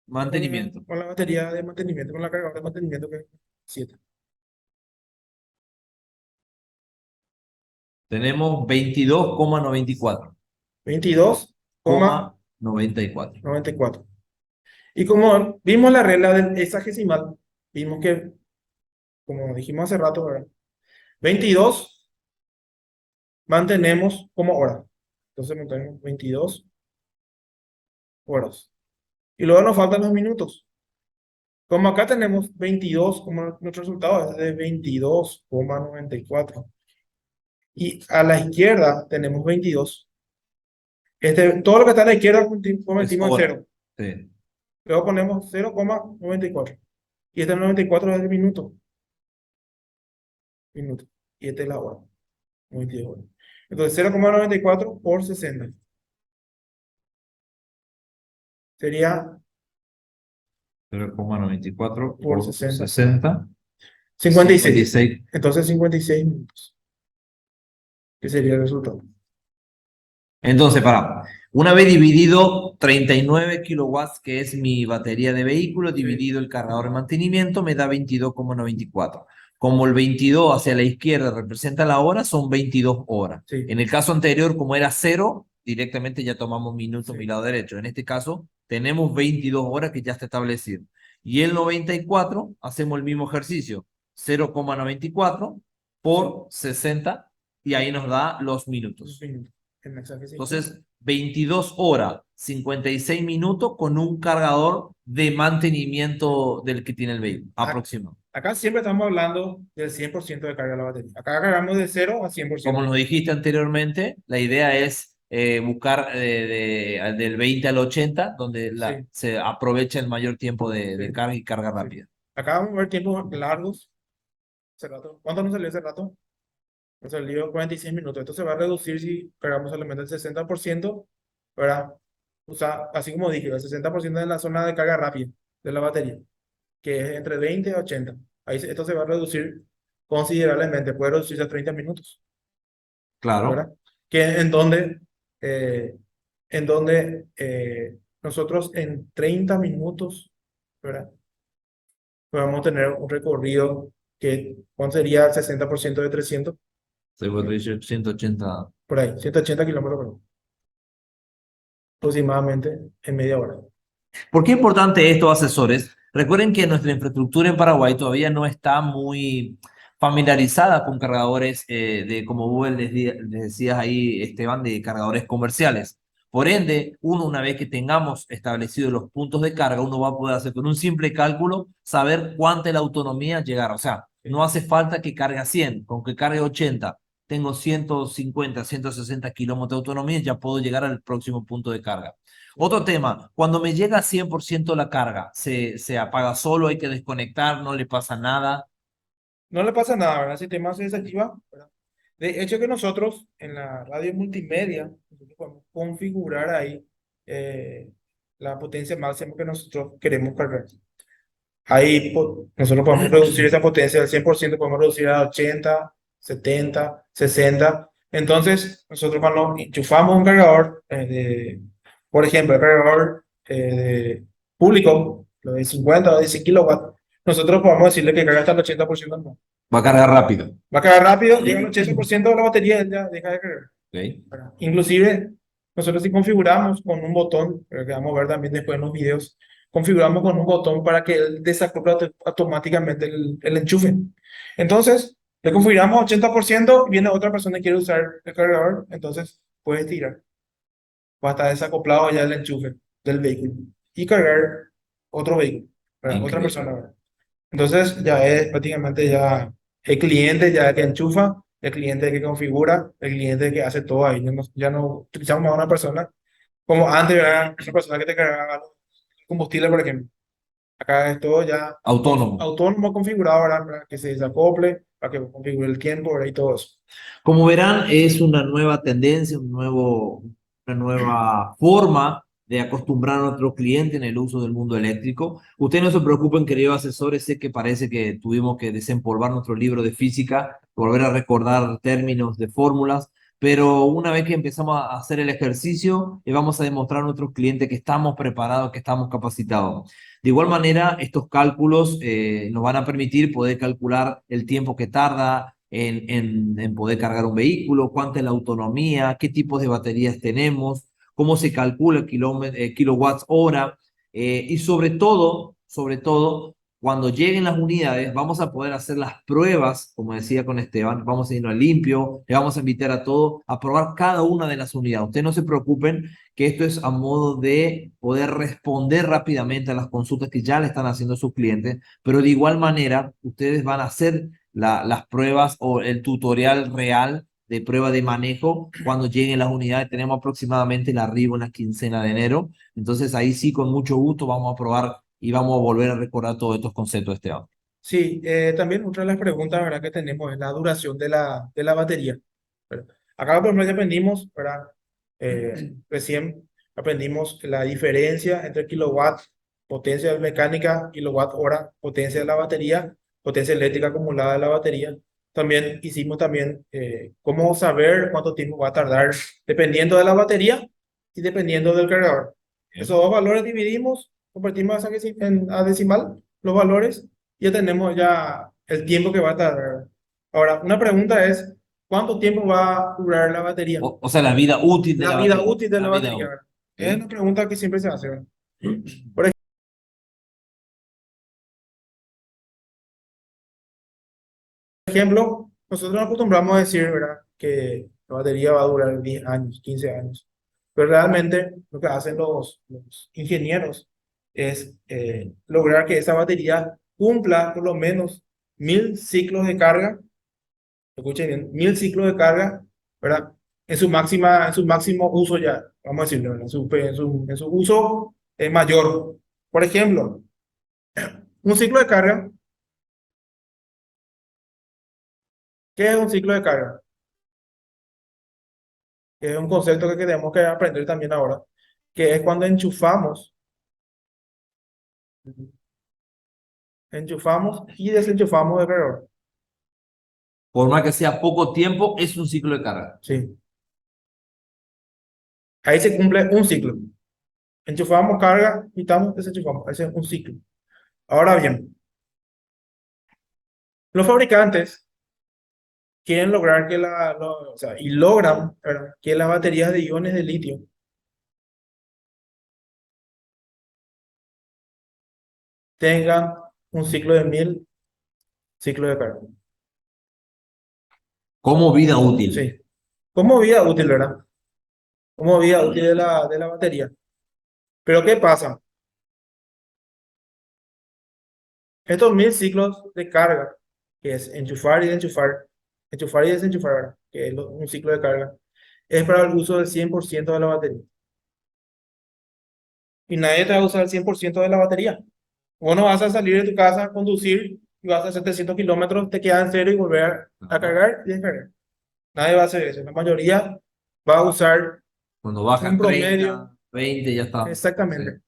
A: Mantenimiento.
B: con la batería de mantenimiento, con la carga de mantenimiento que es 7.
A: Tenemos 22,94.
B: 22,94.
A: 94.
B: Y como vimos la regla del hexagesimal, vimos que, como dijimos hace rato, ¿verdad? 22 mantenemos como hora. Entonces mantenemos 22 horas. Y luego nos faltan los minutos. Como acá tenemos 22, como nuestro resultado es de 22,94. Y a la izquierda tenemos 22. Todo lo que está a la izquierda
A: Es
B: convertimos en
A: hora.
B: 0.
A: Sí.
B: Luego ponemos 0,94. Y este 94 es el minuto. Minuto. Y esta es la hora. 92 horas. Entonces 0,94 por 60. Sería
A: 0,94
B: por
A: por
B: 60.
A: 60.
B: 56.
A: 56.
B: Entonces 56 minutos. ¿Qué sería el resultado?
A: Entonces, una vez dividido 39 kilowatts, que es mi batería de vehículo, dividido el cargador de mantenimiento, me da 22,94. Como el 22 hacia la izquierda representa la hora, son 22 horas.
B: Sí.
A: En el caso anterior, como era 0, directamente ya tomamos minutos
B: Sí.
A: mi lado derecho. En este caso, tenemos 22 horas que ya está establecido. Y el 94, hacemos el mismo ejercicio. 0,94 por 60, y ahí nos da los minutos. Entonces, 22 horas, 56 minutos con un cargador de mantenimiento del que tiene el vehículo, aproximado.
B: Acá siempre estamos hablando del 100% de carga de la batería. Acá cargamos de 0 a 100%.
A: Como nos dijiste anteriormente, la idea es buscar del 20 al 80, donde
B: Sí.
A: se aprovecha el mayor tiempo de
B: Sí.
A: carga y carga rápida.
B: Acá vamos a ver tiempos largos. ¿Cuánto nos salió hace rato? Nos salió 46 minutos. Esto se va a reducir si cargamos solamente el 60%, ¿verdad? O sea, así como dije, el 60% de la zona de carga rápida de la batería, que es entre 20 y 80. Esto se va a reducir considerablemente, puede reducirse a 30 minutos,
A: Claro.
B: ¿verdad? Que en donde nosotros en 30 minutos, ¿verdad? Podemos tener un recorrido que, ¿cuánto sería el 60% de 300?
A: Se puede decir 180.
B: Por ahí, 180 kilómetros por hora, aproximadamente en media hora.
A: ¿Por qué es importante esto, asesores? Recuerden que nuestra infraestructura en Paraguay todavía no está muy familiarizada con cargadores como vos les decías ahí, Esteban, de cargadores comerciales. Por ende, una vez que tengamos establecidos los puntos de carga, uno va a poder hacer con un simple cálculo, saber cuánta es la autonomía llegar. O sea, no hace falta que cargue a 100, con que cargue 80, tengo 150, 160 kilómetros de autonomía, ya puedo llegar al próximo punto de carga. Otro tema, cuando me llega a 100% la carga, se apaga solo, hay que desconectar, no le pasa nada.
B: No le pasa nada, ¿verdad? El sistema se desactiva, ¿verdad? De hecho que nosotros en la radio multimedia nosotros podemos configurar ahí la potencia máxima que nosotros queremos cargar. Ahí nosotros podemos reducir esa potencia del 100%, podemos reducir a 80, 70, 60. Entonces, nosotros cuando enchufamos un cargador, por ejemplo, el cargador público, lo de 50 o de 100 kilowatts, nosotros podemos decirle que carga hasta el 80% más.
A: Va a cargar rápido.
B: Va a cargar rápido, llega al 80% de la batería, ya deja de cargar.
A: Okay.
B: Inclusive, nosotros si configuramos con un botón, que vamos a ver también después en los videos, configuramos con un botón para que él desacople automáticamente el enchufe. Entonces, le configuramos 80%, viene otra persona que quiere usar el cargador, entonces puedes tirar. Va a estar desacoplado ya el enchufe del vehículo y cargar otro vehículo, otra persona, ¿verdad? Entonces, ya es prácticamente ya el cliente ya que enchufa, el cliente que configura, el cliente que hace todo ahí. Ya no utilizamos a una persona como antes era una persona que te cargaba combustible, por ejemplo. Acá es todo ya
A: Autónomo.
B: Autónomo configurado, ¿verdad? Para que se desacople, para que configure el tiempo, ¿verdad? Y todo eso.
A: Como verán, es una nueva tendencia, una nueva forma de acostumbrar a nuestros clientes en el uso del mundo eléctrico. Ustedes no se preocupen, queridos asesores, sé que parece que tuvimos que desempolvar nuestro libro de física, volver a recordar términos de fórmulas, pero una vez que empezamos a hacer el ejercicio, le vamos a demostrar a nuestros clientes que estamos preparados, que estamos capacitados. De igual manera, estos cálculos nos van a permitir poder calcular el tiempo que tarda en poder cargar un vehículo, cuánta es la autonomía, qué tipos de baterías tenemos, cómo se calcula el kilowatts hora, y sobre todo, cuando lleguen las unidades, vamos a poder hacer las pruebas, como decía con Esteban, vamos a irnos al limpio, le vamos a invitar a todos a probar cada una de las unidades. Ustedes no se preocupen, que esto es a modo de poder responder rápidamente a las consultas que ya le están haciendo sus clientes, pero de igual manera, ustedes van a hacer las pruebas o el tutorial real de prueba de manejo cuando lleguen las unidades. Tenemos aproximadamente el arribo en la quincena de enero. Entonces ahí sí, con mucho gusto, vamos a probar y vamos a volver a recordar todos estos conceptos, Esteban.
B: Sí, también otra de las preguntas, ¿verdad? Que tenemos es la duración de la batería. ¿Verdad? Acá, por ejemplo, ya aprendimos, ¿verdad? Recién aprendimos la diferencia entre kilowatt, potencia mecánica, kilowatt hora, potencia de la batería, potencia eléctrica acumulada de la batería. También hicimos también cómo saber cuánto tiempo va a tardar dependiendo de la batería y dependiendo del cargador. Esos dos valores dividimos, convertimos a decimal los valores, ya tenemos ya el tiempo que va a tardar. Ahora, una pregunta es, ¿cuánto tiempo va a durar la batería?
A: O sea, la vida útil de
B: La
A: la
B: vida
A: batería.
B: útil de la
A: La vida
B: batería,
A: útil.
B: ¿verdad? Es
A: ¿Sí?
B: una pregunta que siempre se hace, ¿verdad? Por ejemplo, nosotros nos acostumbramos a decir, ¿verdad? Que la batería va a durar 10 años, 15 años. Pero realmente lo que hacen los ingenieros es lograr que esa batería cumpla por lo menos 1000 ciclos de carga. Escuchen bien, 1000 ciclos de carga, ¿verdad? En su máximo uso ya, vamos a decirlo, ¿verdad? En su uso mayor. Por ejemplo, un ciclo de carga, ¿qué es un ciclo de carga? Que es un concepto que tenemos que aprender también ahora, que es cuando enchufamos y desenchufamos el cargador.
A: Por más que sea poco tiempo, es un ciclo de carga.
B: Sí. Ahí se cumple un ciclo. Enchufamos carga, quitamos, desenchufamos. Ese es un ciclo. Ahora bien, los fabricantes quieren lograr o sea, y logran, ¿verdad? Que las baterías de iones de litio tengan un ciclo de 1000 ciclos de carga.
A: Como vida útil.
B: Sí. Como vida útil, ¿verdad? Como vida útil de la batería. Pero ¿qué pasa? Estos 1000 ciclos de carga, que es enchufar y desenchufar, ¿verdad? Que es un ciclo de carga, es para el uso del 100% de la batería. Y nadie te va a usar el 100% de la batería. Vos no vas a salir de tu casa a conducir y vas a hacer 300 kilómetros, te quedas en cero y volver a cargar y descargar. Nadie va a hacer eso. La mayoría va a usar
A: Cuando baja
B: un promedio.
A: 30, 20, ya está. Sí.
B: Exactamente.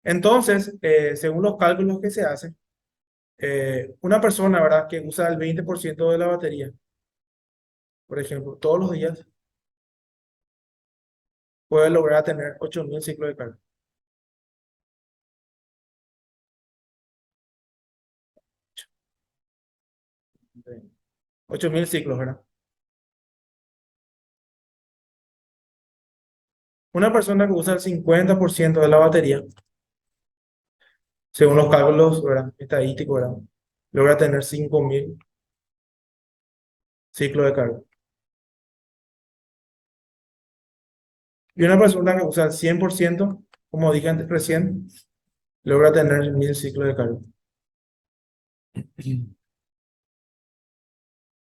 B: Entonces, según los cálculos que se hacen, una persona, ¿verdad? Que usa el 20% de la batería, por ejemplo, todos los días, puede lograr tener 8000 ciclos de carga. 8000 ciclos, ¿verdad? Una persona que usa el 50% de la batería, según los cálculos, ¿verdad? Estadísticos, ¿verdad? Logra tener 5000 ciclos de carga. Y una persona que usa el 100%, como dije antes recién, logra tener 1000 ciclos de carga.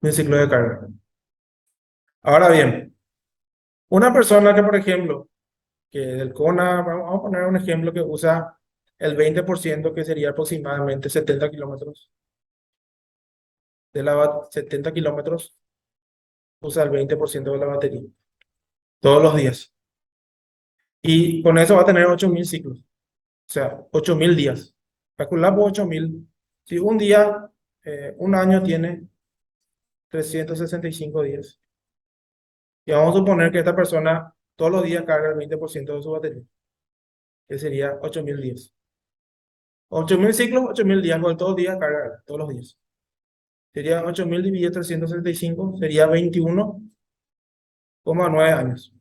B: 1000 ciclos de carga. Ahora bien, una persona que, por ejemplo, que del CONA, vamos a poner un ejemplo que usa el 20%, que sería aproximadamente 70 kilómetros, 70 kilómetros, usa el 20% de la batería, todos los días. Y con eso va a tener 8000 ciclos, o sea, 8000 días. Calculamos 8000. Si un día, un año tiene 365 días. Y vamos a suponer que esta persona todos los días carga el 20% de su batería, que sería 8000 días. 8000 ciclos, 8000 días, con todos los días carga, todos los días. Sería 8000 dividido 365, sería 21,9 años.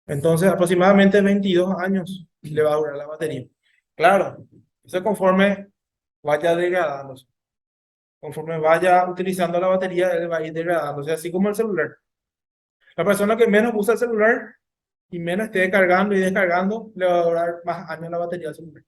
B: Entonces, aproximadamente 22 años le va a durar la batería. Claro, eso conforme vaya degradándose. Conforme vaya utilizando la batería, él va a ir degradándose, así como el celular. La persona que menos usa el celular y menos esté cargando y descargando, le va a durar más años la batería del celular.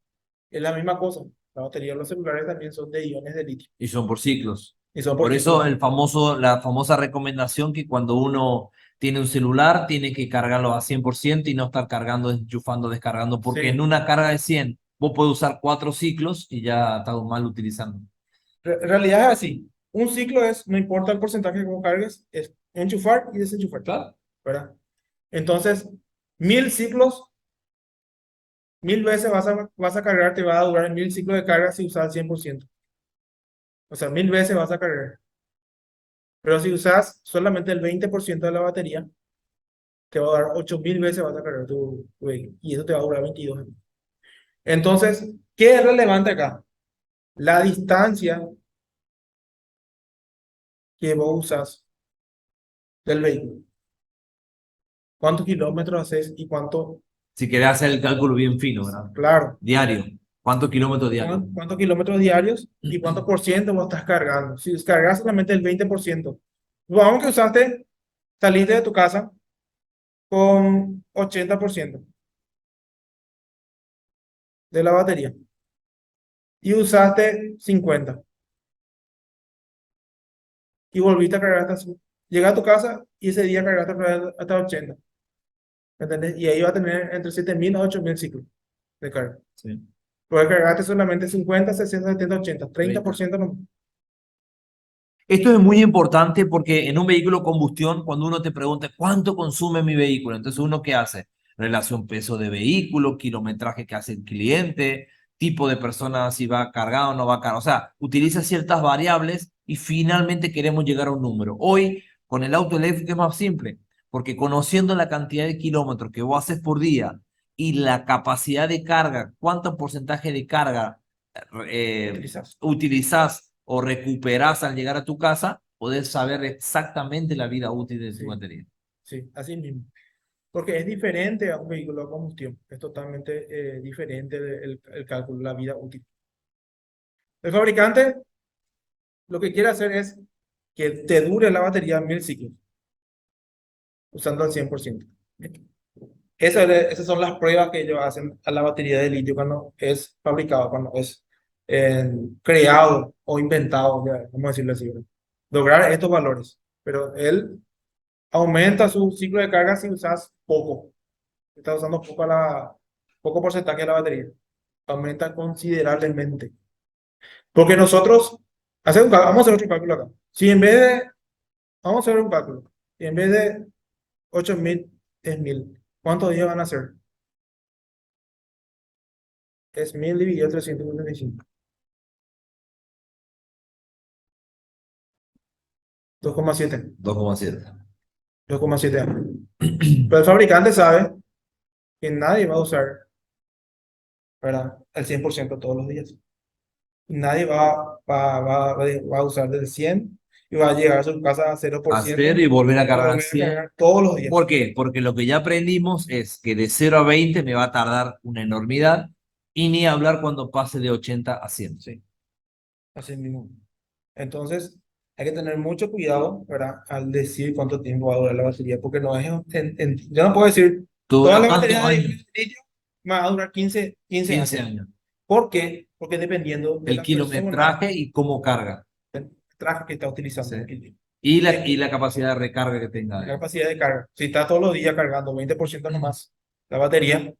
B: Es la misma cosa. La batería de los celulares también son de iones de litio.
A: Y son por ciclos.
B: Y son por
A: Por eso
B: ciclos.
A: la famosa recomendación que cuando uno tiene un celular, tiene que cargarlo a 100% y no estar cargando, enchufando, descargando, porque en
B: Sí.
A: una carga de 100 vos podés usar 4 ciclos y ya estás mal utilizando.
B: En realidad es así. Un ciclo es, no importa el porcentaje que vos cargues, es enchufar y desenchufar.
A: Claro.
B: ¿Verdad? Entonces, 1000 ciclos, 1000 veces vas a cargar, te va a durar 1000 ciclos de carga si usas 100%. O sea, 1000 veces vas a cargar. Pero si usas solamente el 20% de la batería, te va a dar 8000 veces vas a cargar tu vehículo. Y eso te va a durar 22 años. Entonces, ¿qué es relevante acá? La distancia que vos usas del vehículo. ¿Cuántos kilómetros haces y cuánto?
A: Si querés hacer el cálculo bien fino, ¿verdad?
B: Claro.
A: Diario. ¿Cuántos kilómetros diarios?
B: ¿Cuántos kilómetros diarios y cuánto por ciento vos estás cargando? Si descargas solamente el 20%, vamos que usaste, saliste de tu casa con 80% de la batería y usaste 50 y volviste a cargar hasta 100. Llegas a tu casa y ese día cargaste hasta 80. ¿Entendés? Y ahí va a tener entre 7000 a 8000 ciclos de carga.
A: Sí.
B: Porque cargaste solamente 50, 60, 70, 80, 30% nomás.
A: Esto es muy importante porque en un vehículo combustión, cuando uno te pregunta cuánto consume mi vehículo, entonces uno qué hace, relación peso de vehículo, kilometraje que hace el cliente, tipo de persona, si va cargado o no va cargado, o sea, utiliza ciertas variables y finalmente queremos llegar a un número. Hoy, con el auto eléctrico es más simple, porque conociendo la cantidad de kilómetros que vos haces por día y la capacidad de carga, cuánto porcentaje de carga
B: Utilizas.
A: utilizás o recuperás al llegar a tu casa, podés saber exactamente la vida útil de tu
B: Sí,
A: batería.
B: sí, así mismo. Porque es diferente a un vehículo de combustión. Es totalmente diferente el cálculo, la vida útil. El fabricante lo que quiere hacer es que te dure la batería 1000 ciclos, usando al 100%. Esas son las pruebas que ellos hacen a la batería de litio cuando es fabricado, cuando es creado o inventado, ya, vamos a decirlo así, ¿verdad? Lograr estos valores. Pero él aumenta su ciclo de carga si usas poco. Estás usando poco porcentaje de la batería. Aumenta considerablemente. Porque nosotros, vamos a hacer otro cálculo acá. Si en vez de, vamos a hacer un cálculo. Si en vez de 8000 es 1000, ¿cuántos días van a ser? Es 1000 dividido 365. 2,7.
A: 2,7.
B: 2,7 años. Pero el fabricante sabe que nadie va a usar, ¿verdad?, el 100% todos los días. Nadie va a usar del 100 y va a llegar a su casa a
A: Hacer
B: 0%
A: y volver a
B: y
A: cargar
B: volver a
A: 100.
B: cargar todos los días.
A: ¿Por qué? Porque lo que ya aprendimos es que de 0 a 20 me va a tardar una enormidad y ni hablar cuando pase de 80 a 100.
B: Sí, así mismo. Entonces, hay que tener mucho cuidado, ¿verdad?, al decir cuánto tiempo va a durar la batería, porque no es, yo no puedo decir, todas
A: Dura
B: las
A: tantos
B: baterías de
A: años,
B: litio van a durar 15
A: 15
B: años.
A: años.
B: ¿Por qué? Porque dependiendo de
A: El
B: la persona,
A: kilometraje y cómo carga.
B: del traje que está
A: ¿Sí?
B: utilizando,
A: Y la capacidad de recarga que tenga.
B: la capacidad de carga. Si está todos los días cargando 20% nomás, la batería te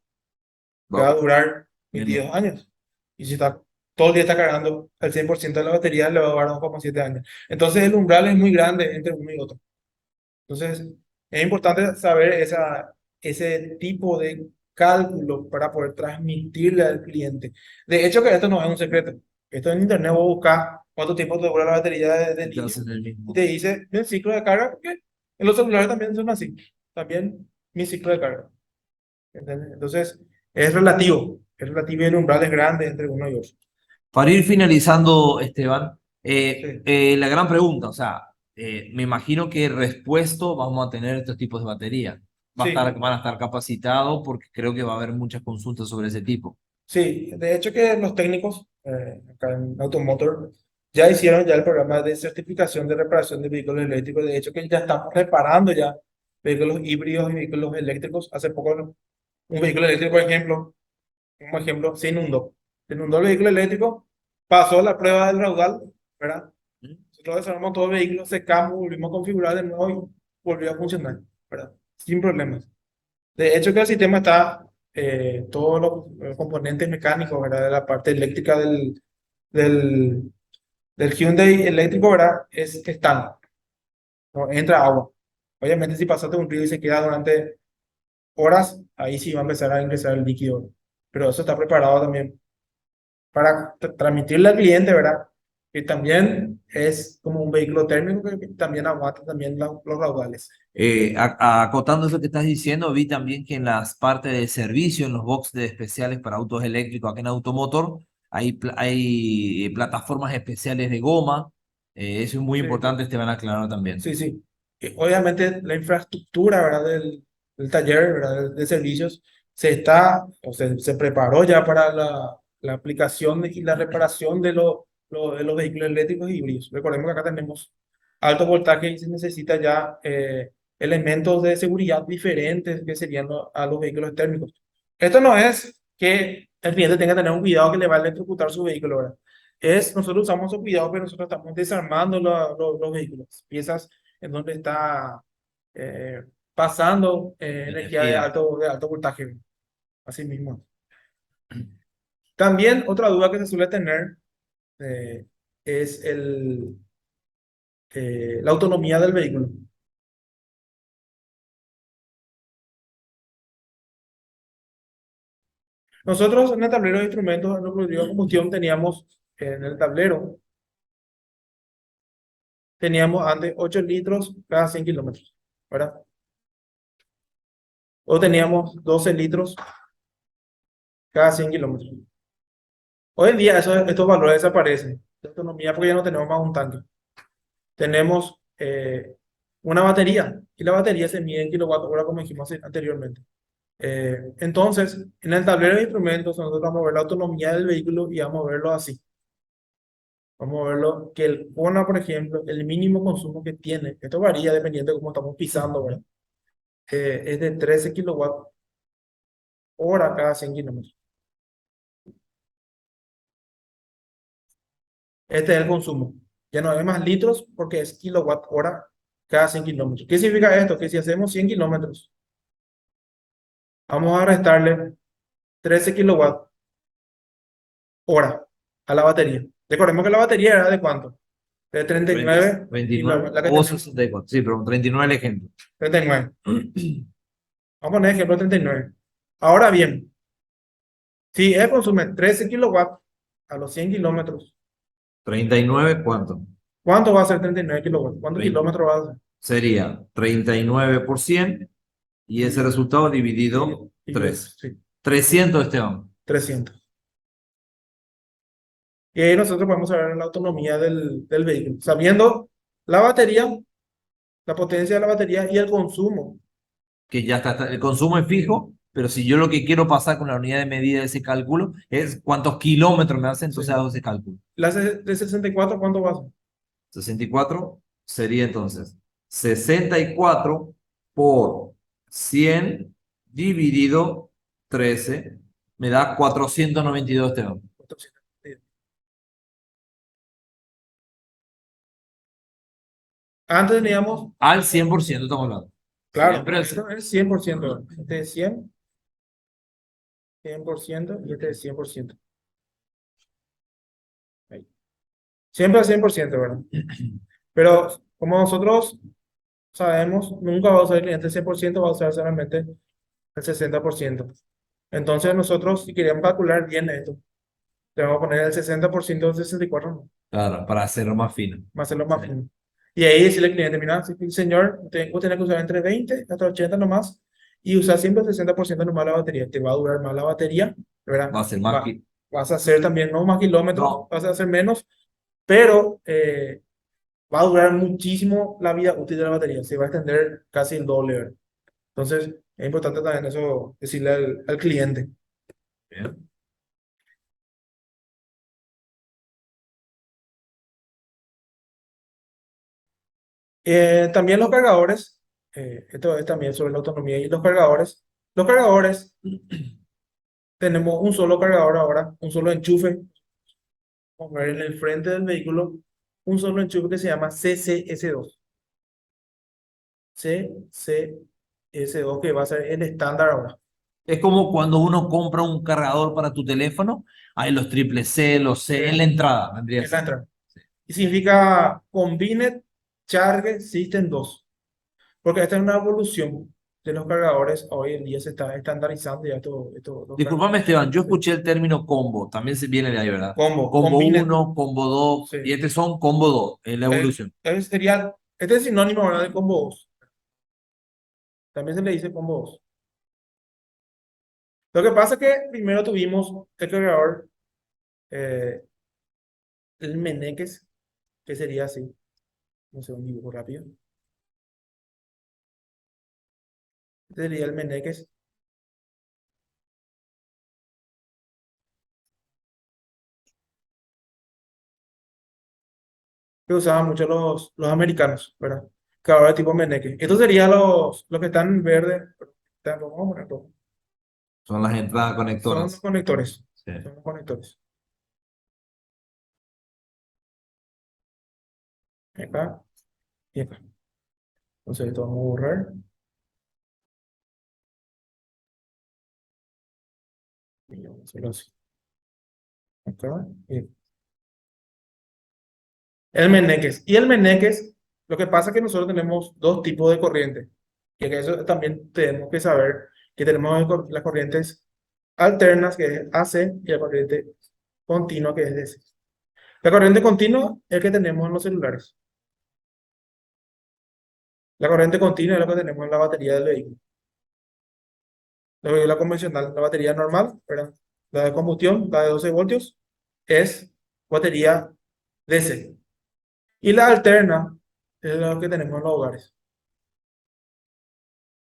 B: va a
A: No,
B: durar
A: menos.
B: 22 años. Y si está todo el día está cargando el 100% de la batería, le va a durar 2,7 años. Entonces el umbral es muy grande entre uno y otro. Entonces es importante saber ese tipo de cálculo para poder transmitirle al cliente. De hecho, que esto no es un secreto. Esto en internet vos buscas cuánto tiempo te dura la batería de
A: Te
B: litio,
A: hacen el
B: y
A: mismo.
B: te dice el ciclo de carga, porque en los celulares también son así, también mi ciclo de carga. ¿Entendés? Entonces, es relativo y el umbral es grande entre uno y otro.
A: Para ir finalizando, Esteban,
B: Sí,
A: la gran pregunta, o sea, me imagino que repuesto vamos a tener estos tipos de batería.
B: sí,
A: Van a estar capacitados porque creo que va a haber muchas consultas sobre ese tipo.
B: sí. De hecho que los técnicos acá en Automotor ya hicieron ya el programa de certificación de reparación de vehículos eléctricos. De hecho que ya estamos reparando ya vehículos híbridos y vehículos eléctricos. Hace poco un vehículo eléctrico, por ejemplo, como ejemplo, se inundó el vehículo eléctrico, pasó la prueba del raudal, ¿verdad? Nosotros desarmamos todo el vehículo, secamos, volvimos a configurar de nuevo y volvió a funcionar, ¿verdad? Sin problemas. De hecho, que el sistema está, todos los componentes mecánicos, ¿verdad? De la parte eléctrica del, del Hyundai eléctrico, ¿verdad? Están, ¿no? Entra agua. Obviamente, si pasaste un río y se queda durante horas, ahí sí va a empezar a ingresar el líquido. Pero eso está preparado también para transmitirle al cliente, ¿verdad? Que también es como un vehículo térmico que también aguanta también los raudales.
A: Acotando eso que estás diciendo, vi también que en las partes de servicio, en los boxes de especiales para autos eléctricos aquí en Automotor, hay plataformas especiales de goma. Eso es muy
B: Sí,
A: importante, te van a aclarar también.
B: sí, sí. Obviamente la infraestructura, ¿verdad? Del taller, ¿verdad? De servicios se preparó ya para la aplicación y la reparación de los vehículos eléctricos híbridos. Recordemos que acá tenemos alto voltaje y se necesita ya elementos de seguridad diferentes que serían a los vehículos térmicos. Esto no es que el cliente tenga que tener un cuidado que le va a electrocutar su vehículo, ¿verdad? Nosotros usamos esos cuidados, pero nosotros estamos desarmando los vehículos, piezas en donde está eh, pasando energía
A: Energía.
B: de alto voltaje, así mismo. También otra duda que se suele tener eh, es la autonomía del vehículo. Nosotros en el tablero de instrumentos en los fluidos de combustión teníamos en el tablero, teníamos antes 8 litros cada 100 kilómetros, ¿verdad? O teníamos 12 litros cada 100 kilómetros. Hoy en día estos valores desaparecen de autonomía porque ya no tenemos más un tanque. Tenemos una batería y la batería se mide en kilowatt hora como dijimos anteriormente. Entonces, en el tablero de instrumentos nosotros vamos a ver la autonomía del vehículo y vamos a verlo así. Vamos a verlo que el Kona, por ejemplo, el mínimo consumo que tiene, esto varía dependiendo de cómo estamos pisando, ¿verdad? Es de 13 kilowatt hora cada 100 kilómetros. Este es el consumo. Ya no hay más litros porque es kilowatt hora cada 100 kilómetros. ¿Qué significa esto? Que si hacemos 100 kilómetros, vamos a restarle 13 kilowatt hora a la batería. Recordemos que la batería era de cuánto? De 39 y
A: 29
B: la que
A: o
B: tenemos,
A: 64. Sí, pero 39 el ejemplo.
B: 39. Vamos a poner ejemplo 39. Ahora bien, si él consume 13 kilowatts a los 100 kilómetros,
A: 39, ¿cuánto?
B: ¿cuánto va a ser 39 kilowatts? ¿Cuántos
A: Trein-
B: kilómetros va a ser?
A: Sería 39% y ese resultado dividido tres.
B: Sí,
A: 300, Esteban.
B: 300. Y ahí nosotros podemos saber la autonomía del vehículo, sabiendo la batería, la potencia de la batería y el consumo.
A: Que ya está, el consumo es fijo, pero si yo lo que quiero pasar con la unidad de medida de ese cálculo es cuántos kilómetros me hace, entonces
B: Sí.
A: hago ese cálculo.
B: De 64, ¿cuánto va a ser?
A: 64 sería entonces 64 por 100 dividido 13 me da 492, Esteban.
B: 400. Sí. Antes teníamos,
A: Al 100% estamos hablando.
B: claro,
A: Siempre
B: esto es 100%. Este es 100% y este es 100%. Ahí. Siempre al 100%, ¿verdad? Pero como nosotros sabemos, nunca va a usar el cliente el 100%, va a usar solamente el 60%. Entonces nosotros, si queremos calcular bien esto, le vamos a poner el 60% del 64, no,
A: Claro, para hacerlo más fino.
B: más hacerlo más
A: Sí.
B: fino. Y ahí decirle al cliente, mira, señor, vos tenés que usar entre 20 hasta 80 nomás y usar siempre el 60% nomás la batería. Te va a durar más la batería, ¿verdad?
A: Va a ser más
B: Va, vas a hacer también, no más kilómetros,
A: No,
B: vas a hacer menos, pero va a durar muchísimo la vida útil de la batería. Se va a extender casi el doble, ¿verdad? Entonces, es importante también eso decirle al cliente.
A: bien.
B: También los cargadores, esto es también sobre la autonomía y los cargadores. Los cargadores, tenemos un solo cargador ahora, un solo enchufe. Vamos a ver en el frente del vehículo, un solo enchufe que se llama CCS2. CCS2 que va a ser el estándar ahora.
A: Es como cuando uno compra un cargador para tu teléfono, hay los triple C, los C en la entrada, vendría a
B: Es la
A: ser.
B: entrada. Y significa Combined Charge System 2. Porque esta es una evolución de los cargadores. Hoy en día se está estandarizando ya todo, los
A: Disculpame,
B: cargadores.
A: Esteban, yo escuché el término combo, también se viene de ahí, ¿verdad?
B: Combo,
A: Combo
B: Combined.
A: uno, combo 2,
B: Sí.
A: y este son combo 2, en la evolución.
B: Sería, este es sinónimo, ¿verdad? De combo 2. También se le dice combo 2. Lo que pasa es que primero tuvimos el cargador, eh, el Meneques, que sería así. No sé, un dibujo rápido. Este sería el Meneques. Que usaban mucho los americanos, ¿verdad? Cargador de tipo Meneques. Estos serían los que están en verde. Vamos a poner rojo.
A: Son las entradas
B: Son los
A: conectoras.
B: conectores.
A: Sí.
B: Son los conectores. Acá y acá. Entonces, esto vamos a borrar. Y vamos a hacerlo así. Acá y acá. El Meneques. Y el Meneques, lo que pasa es que nosotros tenemos dos tipos de corriente. Y que eso también tenemos que saber que tenemos las corrientes alternas, que es AC, y la corriente continua, que es DC. La corriente continua es el que tenemos en los celulares. La corriente continua es lo que tenemos en la batería del vehículo. La convencional, la batería normal, ¿verdad? La de combustión, la de 12 voltios, es batería DC. Y la alterna es lo que tenemos en los hogares.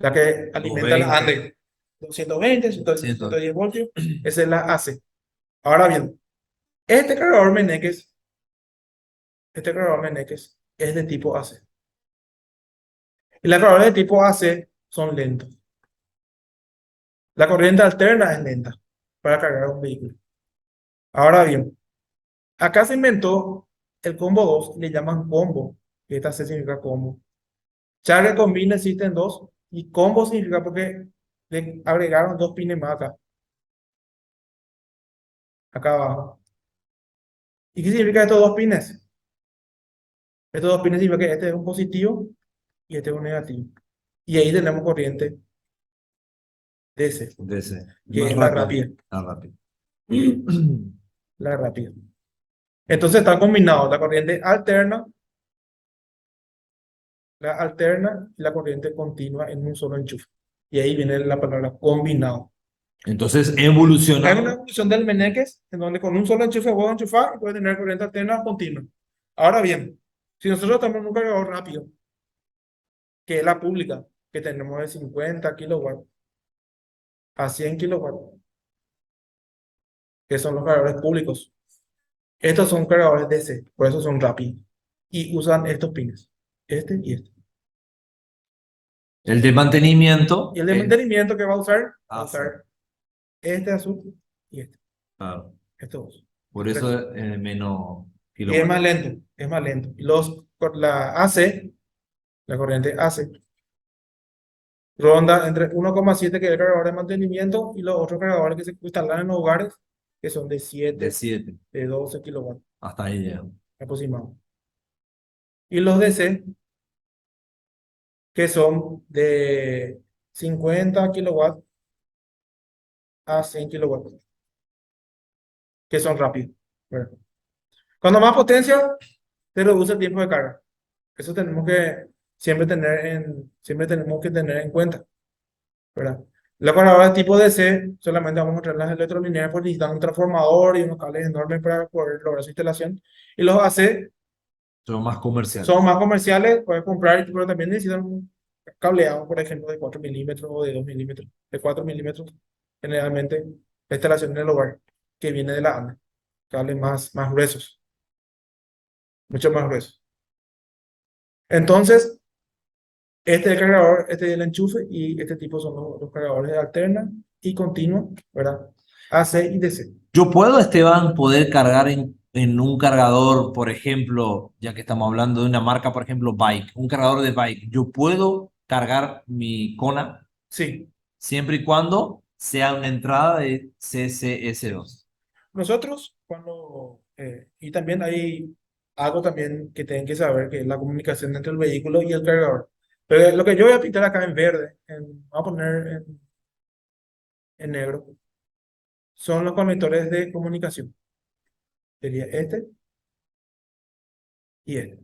B: La que alimenta la
A: 220,
B: ANDE. 220,
A: 100.
B: 110 voltios, esa es la AC. Ahora bien, este cargador Meneques, este cargador Meneques es de tipo AC. Y los cargadores de tipo AC son lentos. La corriente alterna es lenta para cargar un vehículo. Ahora bien, acá se inventó el combo 2, le llaman combo, que esta C significa combo. Charge Combine existen dos, y combo significa porque le agregaron dos pines más acá, acá abajo. ¿Y qué significa estos dos pines? Estos dos pines significa que este es un positivo y este es un negativo. Y ahí tenemos corriente DC,
A: DC.
B: que
A: Más
B: es la
A: rápido.
B: rápida,
A: Más rápido.
B: la rápida. Entonces están combinados la alterna y la corriente continua en un solo enchufe. Y ahí viene la palabra combinado.
A: Entonces,
B: Hay una
A: evolucionando.
B: evolución del Meneques en donde con un solo enchufe puedo enchufar y puede tener corriente alterna continua. Ahora bien, si nosotros tenemos un cargador rápido, que es la pública, que tenemos de 50 kilowatts a 100 kilowatts, que son los cargadores públicos. Estos son cargadores DC, por eso son rápidos. Y usan estos pines, este y este.
A: El de mantenimiento
B: Y el de
A: es
B: mantenimiento que va a
A: AC.
B: usar este azul y este.
A: Claro.
B: Estos dos.
A: Por
B: Tres.
A: eso es menos
B: Y es
A: kilowatts.
B: más lento, es más lento. La AC, la corriente AC, ronda entre 1,7 que es el cargador de mantenimiento y los otros cargadores que se instalan en los hogares, que son de
A: De
B: 7
A: 7.
B: de 12 kilowatts
A: Hasta ahí llega.
B: aproximadamente. Y los DC, que son de 50 kilowatts a 100 kilowatts, que son rápidos, ¿verdad? Cuando más potencia, se reduce el tiempo de carga. Eso tenemos que siempre tenemos que tener en cuenta, ¿verdad? La cargadora de tipo DC solamente vamos a encontrar las electrolineales porque necesitan un transformador y unos cables enormes para poder lograr su instalación. Y los AC
A: Son más
B: son
A: comerciales.
B: más comerciales, puedes comprar, pero también necesitan un cableado, por ejemplo, de 4 milímetros o de 2 milímetros, de 4 milímetros, generalmente la instalación en el hogar, que viene de la ANDA, cables más gruesos, mucho más gruesos. Entonces, este es el cargador, este es el enchufe y este tipo son los cargadores de alterna y continua, ¿verdad? AC y DC.
A: Yo puedo, Esteban, poder cargar en un cargador, por ejemplo, ya que estamos hablando de una marca, por ejemplo, Bike, un cargador de Bike. Yo puedo cargar mi Kona
B: Sí,
A: siempre y cuando sea una entrada de CCS2.
B: nosotros y también hay algo también que tienen que saber, que es la comunicación entre el vehículo y el cargador. Pero lo que yo voy a pintar acá en verde, voy a poner en negro, son los conectores de comunicación. Sería este y este.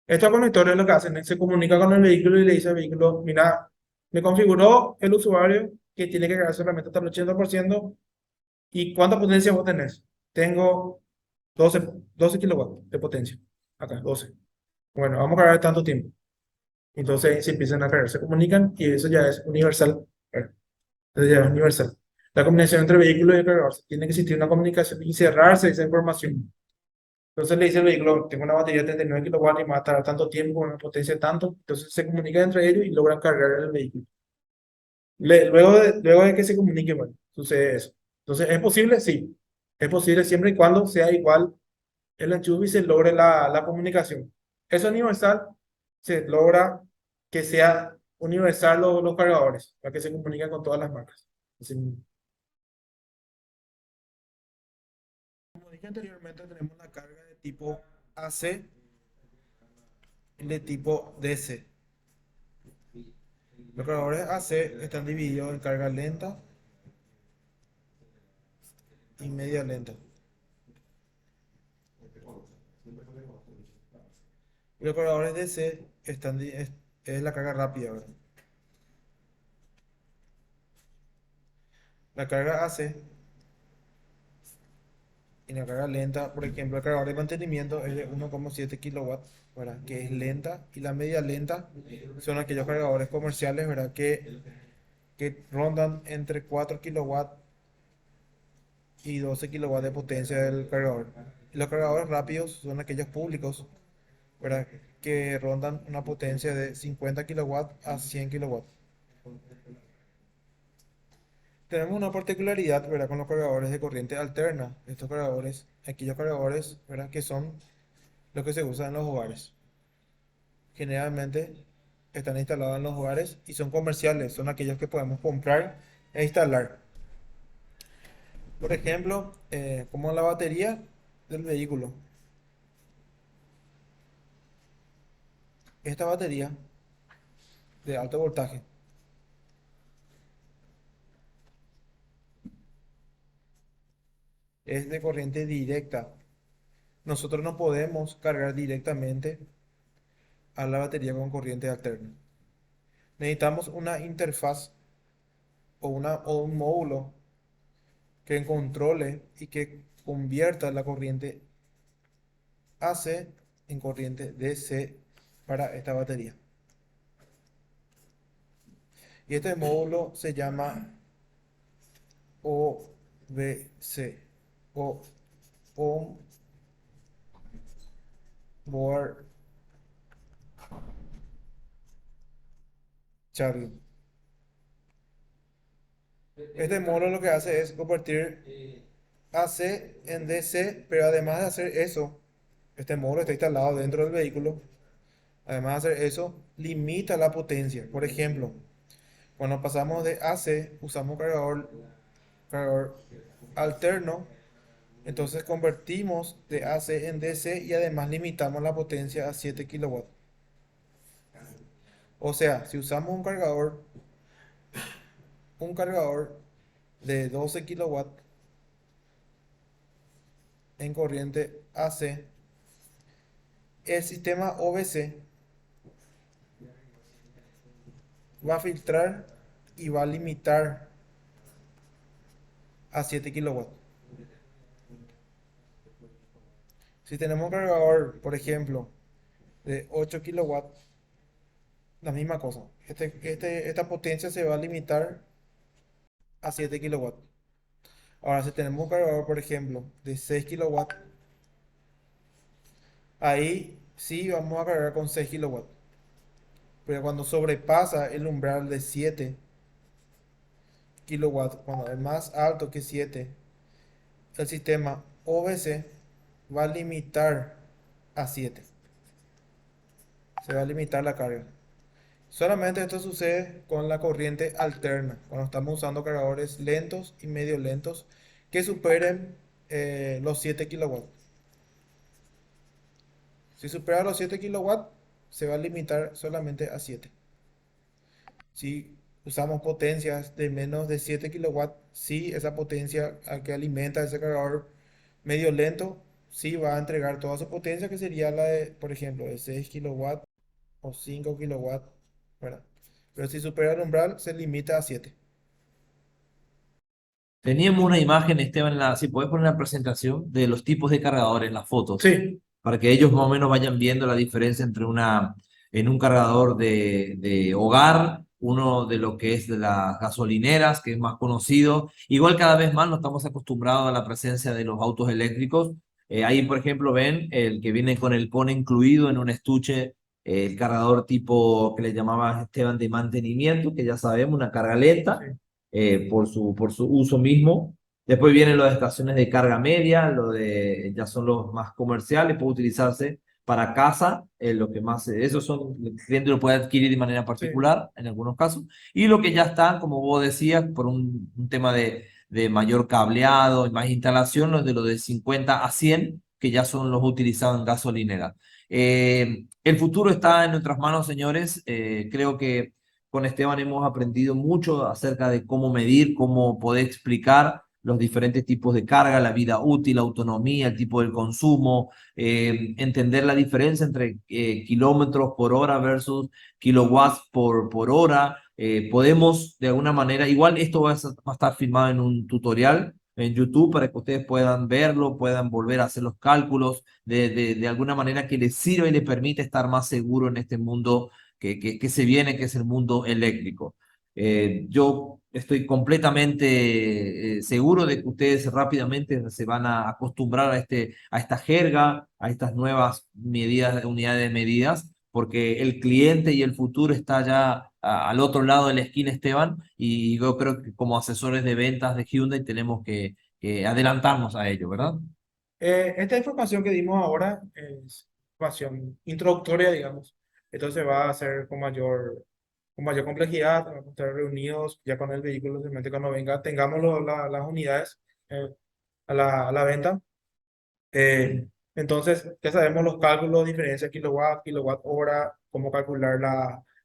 B: Estos conectores lo que hacen es se comunica con el vehículo y le dice al vehículo, mira, me configuró el usuario que tiene que cargar solamente hasta el 80%. ¿Y cuánta potencia vos tenés? Tengo 12 kilowatts de potencia. Acá, 12. Bueno, vamos a cargar tanto tiempo. Entonces se empiezan a cargar, se comunican y eso ya es universal. Eso ya es universal. La comunicación entre vehículo y el cargador. Tiene que existir una comunicación y cerrarse esa información. Entonces le dice al vehículo, tengo una batería de 39 kilowatts y me va a tardar tanto tiempo, una potencia de tanto. Entonces se comunican entre ellos y logran cargar el vehículo. Luego de que se comunique, bueno, sucede eso. Entonces, ¿es posible? Sí. Es posible siempre y cuando sea igual el enchufe y se logre la comunicación. Eso es universal, se logra que sea universal los cargadores, para que se comuniquen con todas las marcas. Así mismo. Como dije anteriormente, tenemos la carga de tipo AC y de tipo DC. Los cargadores AC están divididos en carga lenta y media lenta. Y los cargadores DC es la carga rápida, ¿verdad? La carga AC y la carga lenta, por ejemplo, el cargador de mantenimiento es de 1,7 kilowatts, ¿verdad? Que es lenta, y la media lenta son aquellos cargadores comerciales, ¿verdad? Que rondan entre 4 kilowatts y 12 kilowatts de potencia del cargador. Y los cargadores rápidos son aquellos públicos, ¿verdad? Que rondan una potencia de 50 kilowatts a 100 kilowatts. Tenemos una particularidad, ¿verdad? Con los cargadores de corriente alterna. Estos cargadores, aquellos cargadores, ¿verdad? Que son los que se usan en los hogares. Generalmente están instalados en los hogares y son comerciales, son aquellos que podemos comprar e instalar. Por ejemplo, como la batería del vehículo. Esta batería de alto voltaje es de corriente directa. Nosotros no podemos cargar directamente a la batería con corriente alterna. Necesitamos una interfaz o un módulo que controle y que convierta la corriente AC en corriente DC para esta batería. Y este módulo se llama OBC o On Board Charging. Este módulo lo que hace es convertir AC en DC, pero además de hacer eso, este módulo está instalado dentro del vehículo. Además de hacer eso, limita la potencia. Por ejemplo, cuando pasamos de AC, usamos cargador alterno. Entonces convertimos de AC en DC y además limitamos la potencia a 7 kilowatts. O sea, si usamos un cargador de 12 kilowatts, en corriente AC, el sistema OBC va a filtrar y va a limitar a 7 kilowatts. Si tenemos un cargador, por ejemplo, de 8 kilowatts, la misma cosa. Esta potencia se va a limitar a 7 kilowatts. Ahora, si tenemos un cargador, por ejemplo, de 6 kilowatts, ahí sí vamos a cargar con 6 kilowatts. Pero cuando sobrepasa el umbral de 7 kilowatts, cuando es más alto que 7, el sistema OBC va a limitar a 7. Se va a limitar la carga. Solamente esto sucede con la corriente alterna, cuando estamos usando cargadores lentos y medio lentos que superen los 7 kilowatts. Si supera los 7 kilowatts, se va a limitar solamente a 7. Si usamos potencias de menos de 7 kilowatts, sí, esa potencia a que alimenta ese cargador medio lento, sí va a entregar toda su potencia, que sería la de, por ejemplo, de 6 kilowatts o 5 kilowatts, ¿verdad? Pero si supera el umbral, se limita a 7.
A: Teníamos una imagen, Esteban, si puedes poner la presentación de los tipos de cargadores, las fotos,
B: Sí,
A: para que ellos más o menos vayan viendo la diferencia entre en un cargador de hogar, uno de lo que es de las gasolineras, que es más conocido. Igual cada vez más nos estamos acostumbrados a la presencia de los autos eléctricos. Ahí, por ejemplo, ven el que viene con el cono incluido en un estuche, el cargador tipo que le llamaba Esteban de mantenimiento, que ya sabemos, una carga lenta
B: sí.
A: por su uso mismo. Después vienen las estaciones de carga media, ya son los más comerciales, puede utilizarse para casa, lo que más, esos son, el cliente lo puede adquirir de manera
B: Sí.
A: particular en algunos casos, y lo que ya están, como vos decías, por un tema de mayor cableado y más instalación, los de 50 a 100, que ya son los utilizados en gasolinera. El futuro está en nuestras manos, señores. Creo que con Esteban hemos aprendido mucho acerca de cómo medir, cómo poder explicar los diferentes tipos de carga, la vida útil, la autonomía, el tipo del consumo, entender la diferencia entre kilómetros por hora versus kilowatts por hora. Podemos de alguna manera, igual esto va a estar filmado en un tutorial en YouTube para que ustedes puedan verlo, puedan volver a hacer los cálculos de alguna manera que les sirva y les permite estar más seguro en este mundo que se viene, que es el mundo eléctrico. Yo estoy completamente seguro de que ustedes rápidamente se van a acostumbrar a esta jerga, a estas nuevas medidas, unidades de medidas, porque el cliente y el futuro está ya al otro lado de la esquina, Esteban, y yo creo que como asesores de ventas de Hyundai tenemos que adelantarnos a ello, ¿verdad?
B: Esta información que dimos ahora es información introductoria, digamos. Entonces va a ser con mayor complejidad, vamos a estar reunidos ya con el vehículo, simplemente cuando venga, tengamos las unidades eh, a la venta. Entonces, ya sabemos los cálculos, diferencia kilowatt hora, cómo calcular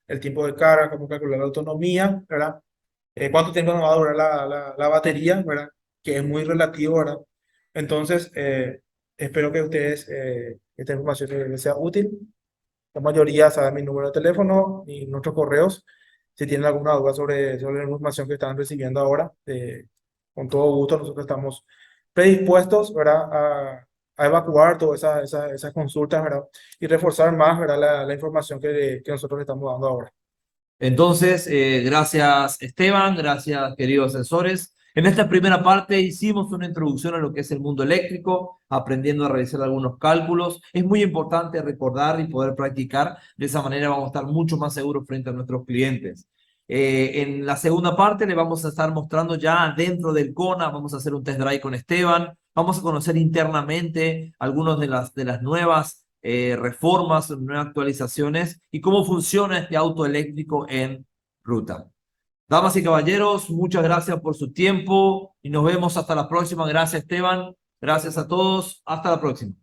B: el tiempo de carga, cómo calcular la autonomía, ¿verdad? Cuánto tiempo nos va a durar la batería, ¿verdad? Que es muy relativo, ¿verdad? Entonces, espero que ustedes, esta información les sea útil. La mayoría saben mi número de teléfono y nuestros correos. Si tienen alguna duda sobre la información que están recibiendo ahora, con todo gusto, nosotros estamos predispuestos, ¿verdad? A evacuar todas esas consultas, ¿verdad? Y reforzar más, ¿verdad? La información que nosotros le estamos dando ahora.
A: Entonces, gracias Esteban, gracias queridos asesores. En esta primera parte hicimos una introducción a lo que es el mundo eléctrico, aprendiendo a realizar algunos cálculos. Es muy importante recordar y poder practicar. De esa manera vamos a estar mucho más seguros frente a nuestros clientes. En la segunda parte le vamos a estar mostrando ya dentro del CONA, vamos a hacer un test drive con Esteban, vamos a conocer internamente algunas de las nuevas reformas, nuevas actualizaciones y cómo funciona este auto eléctrico en ruta. Damas y caballeros, muchas gracias por su tiempo y nos vemos hasta la próxima. Gracias, Esteban. Gracias a todos. Hasta la próxima.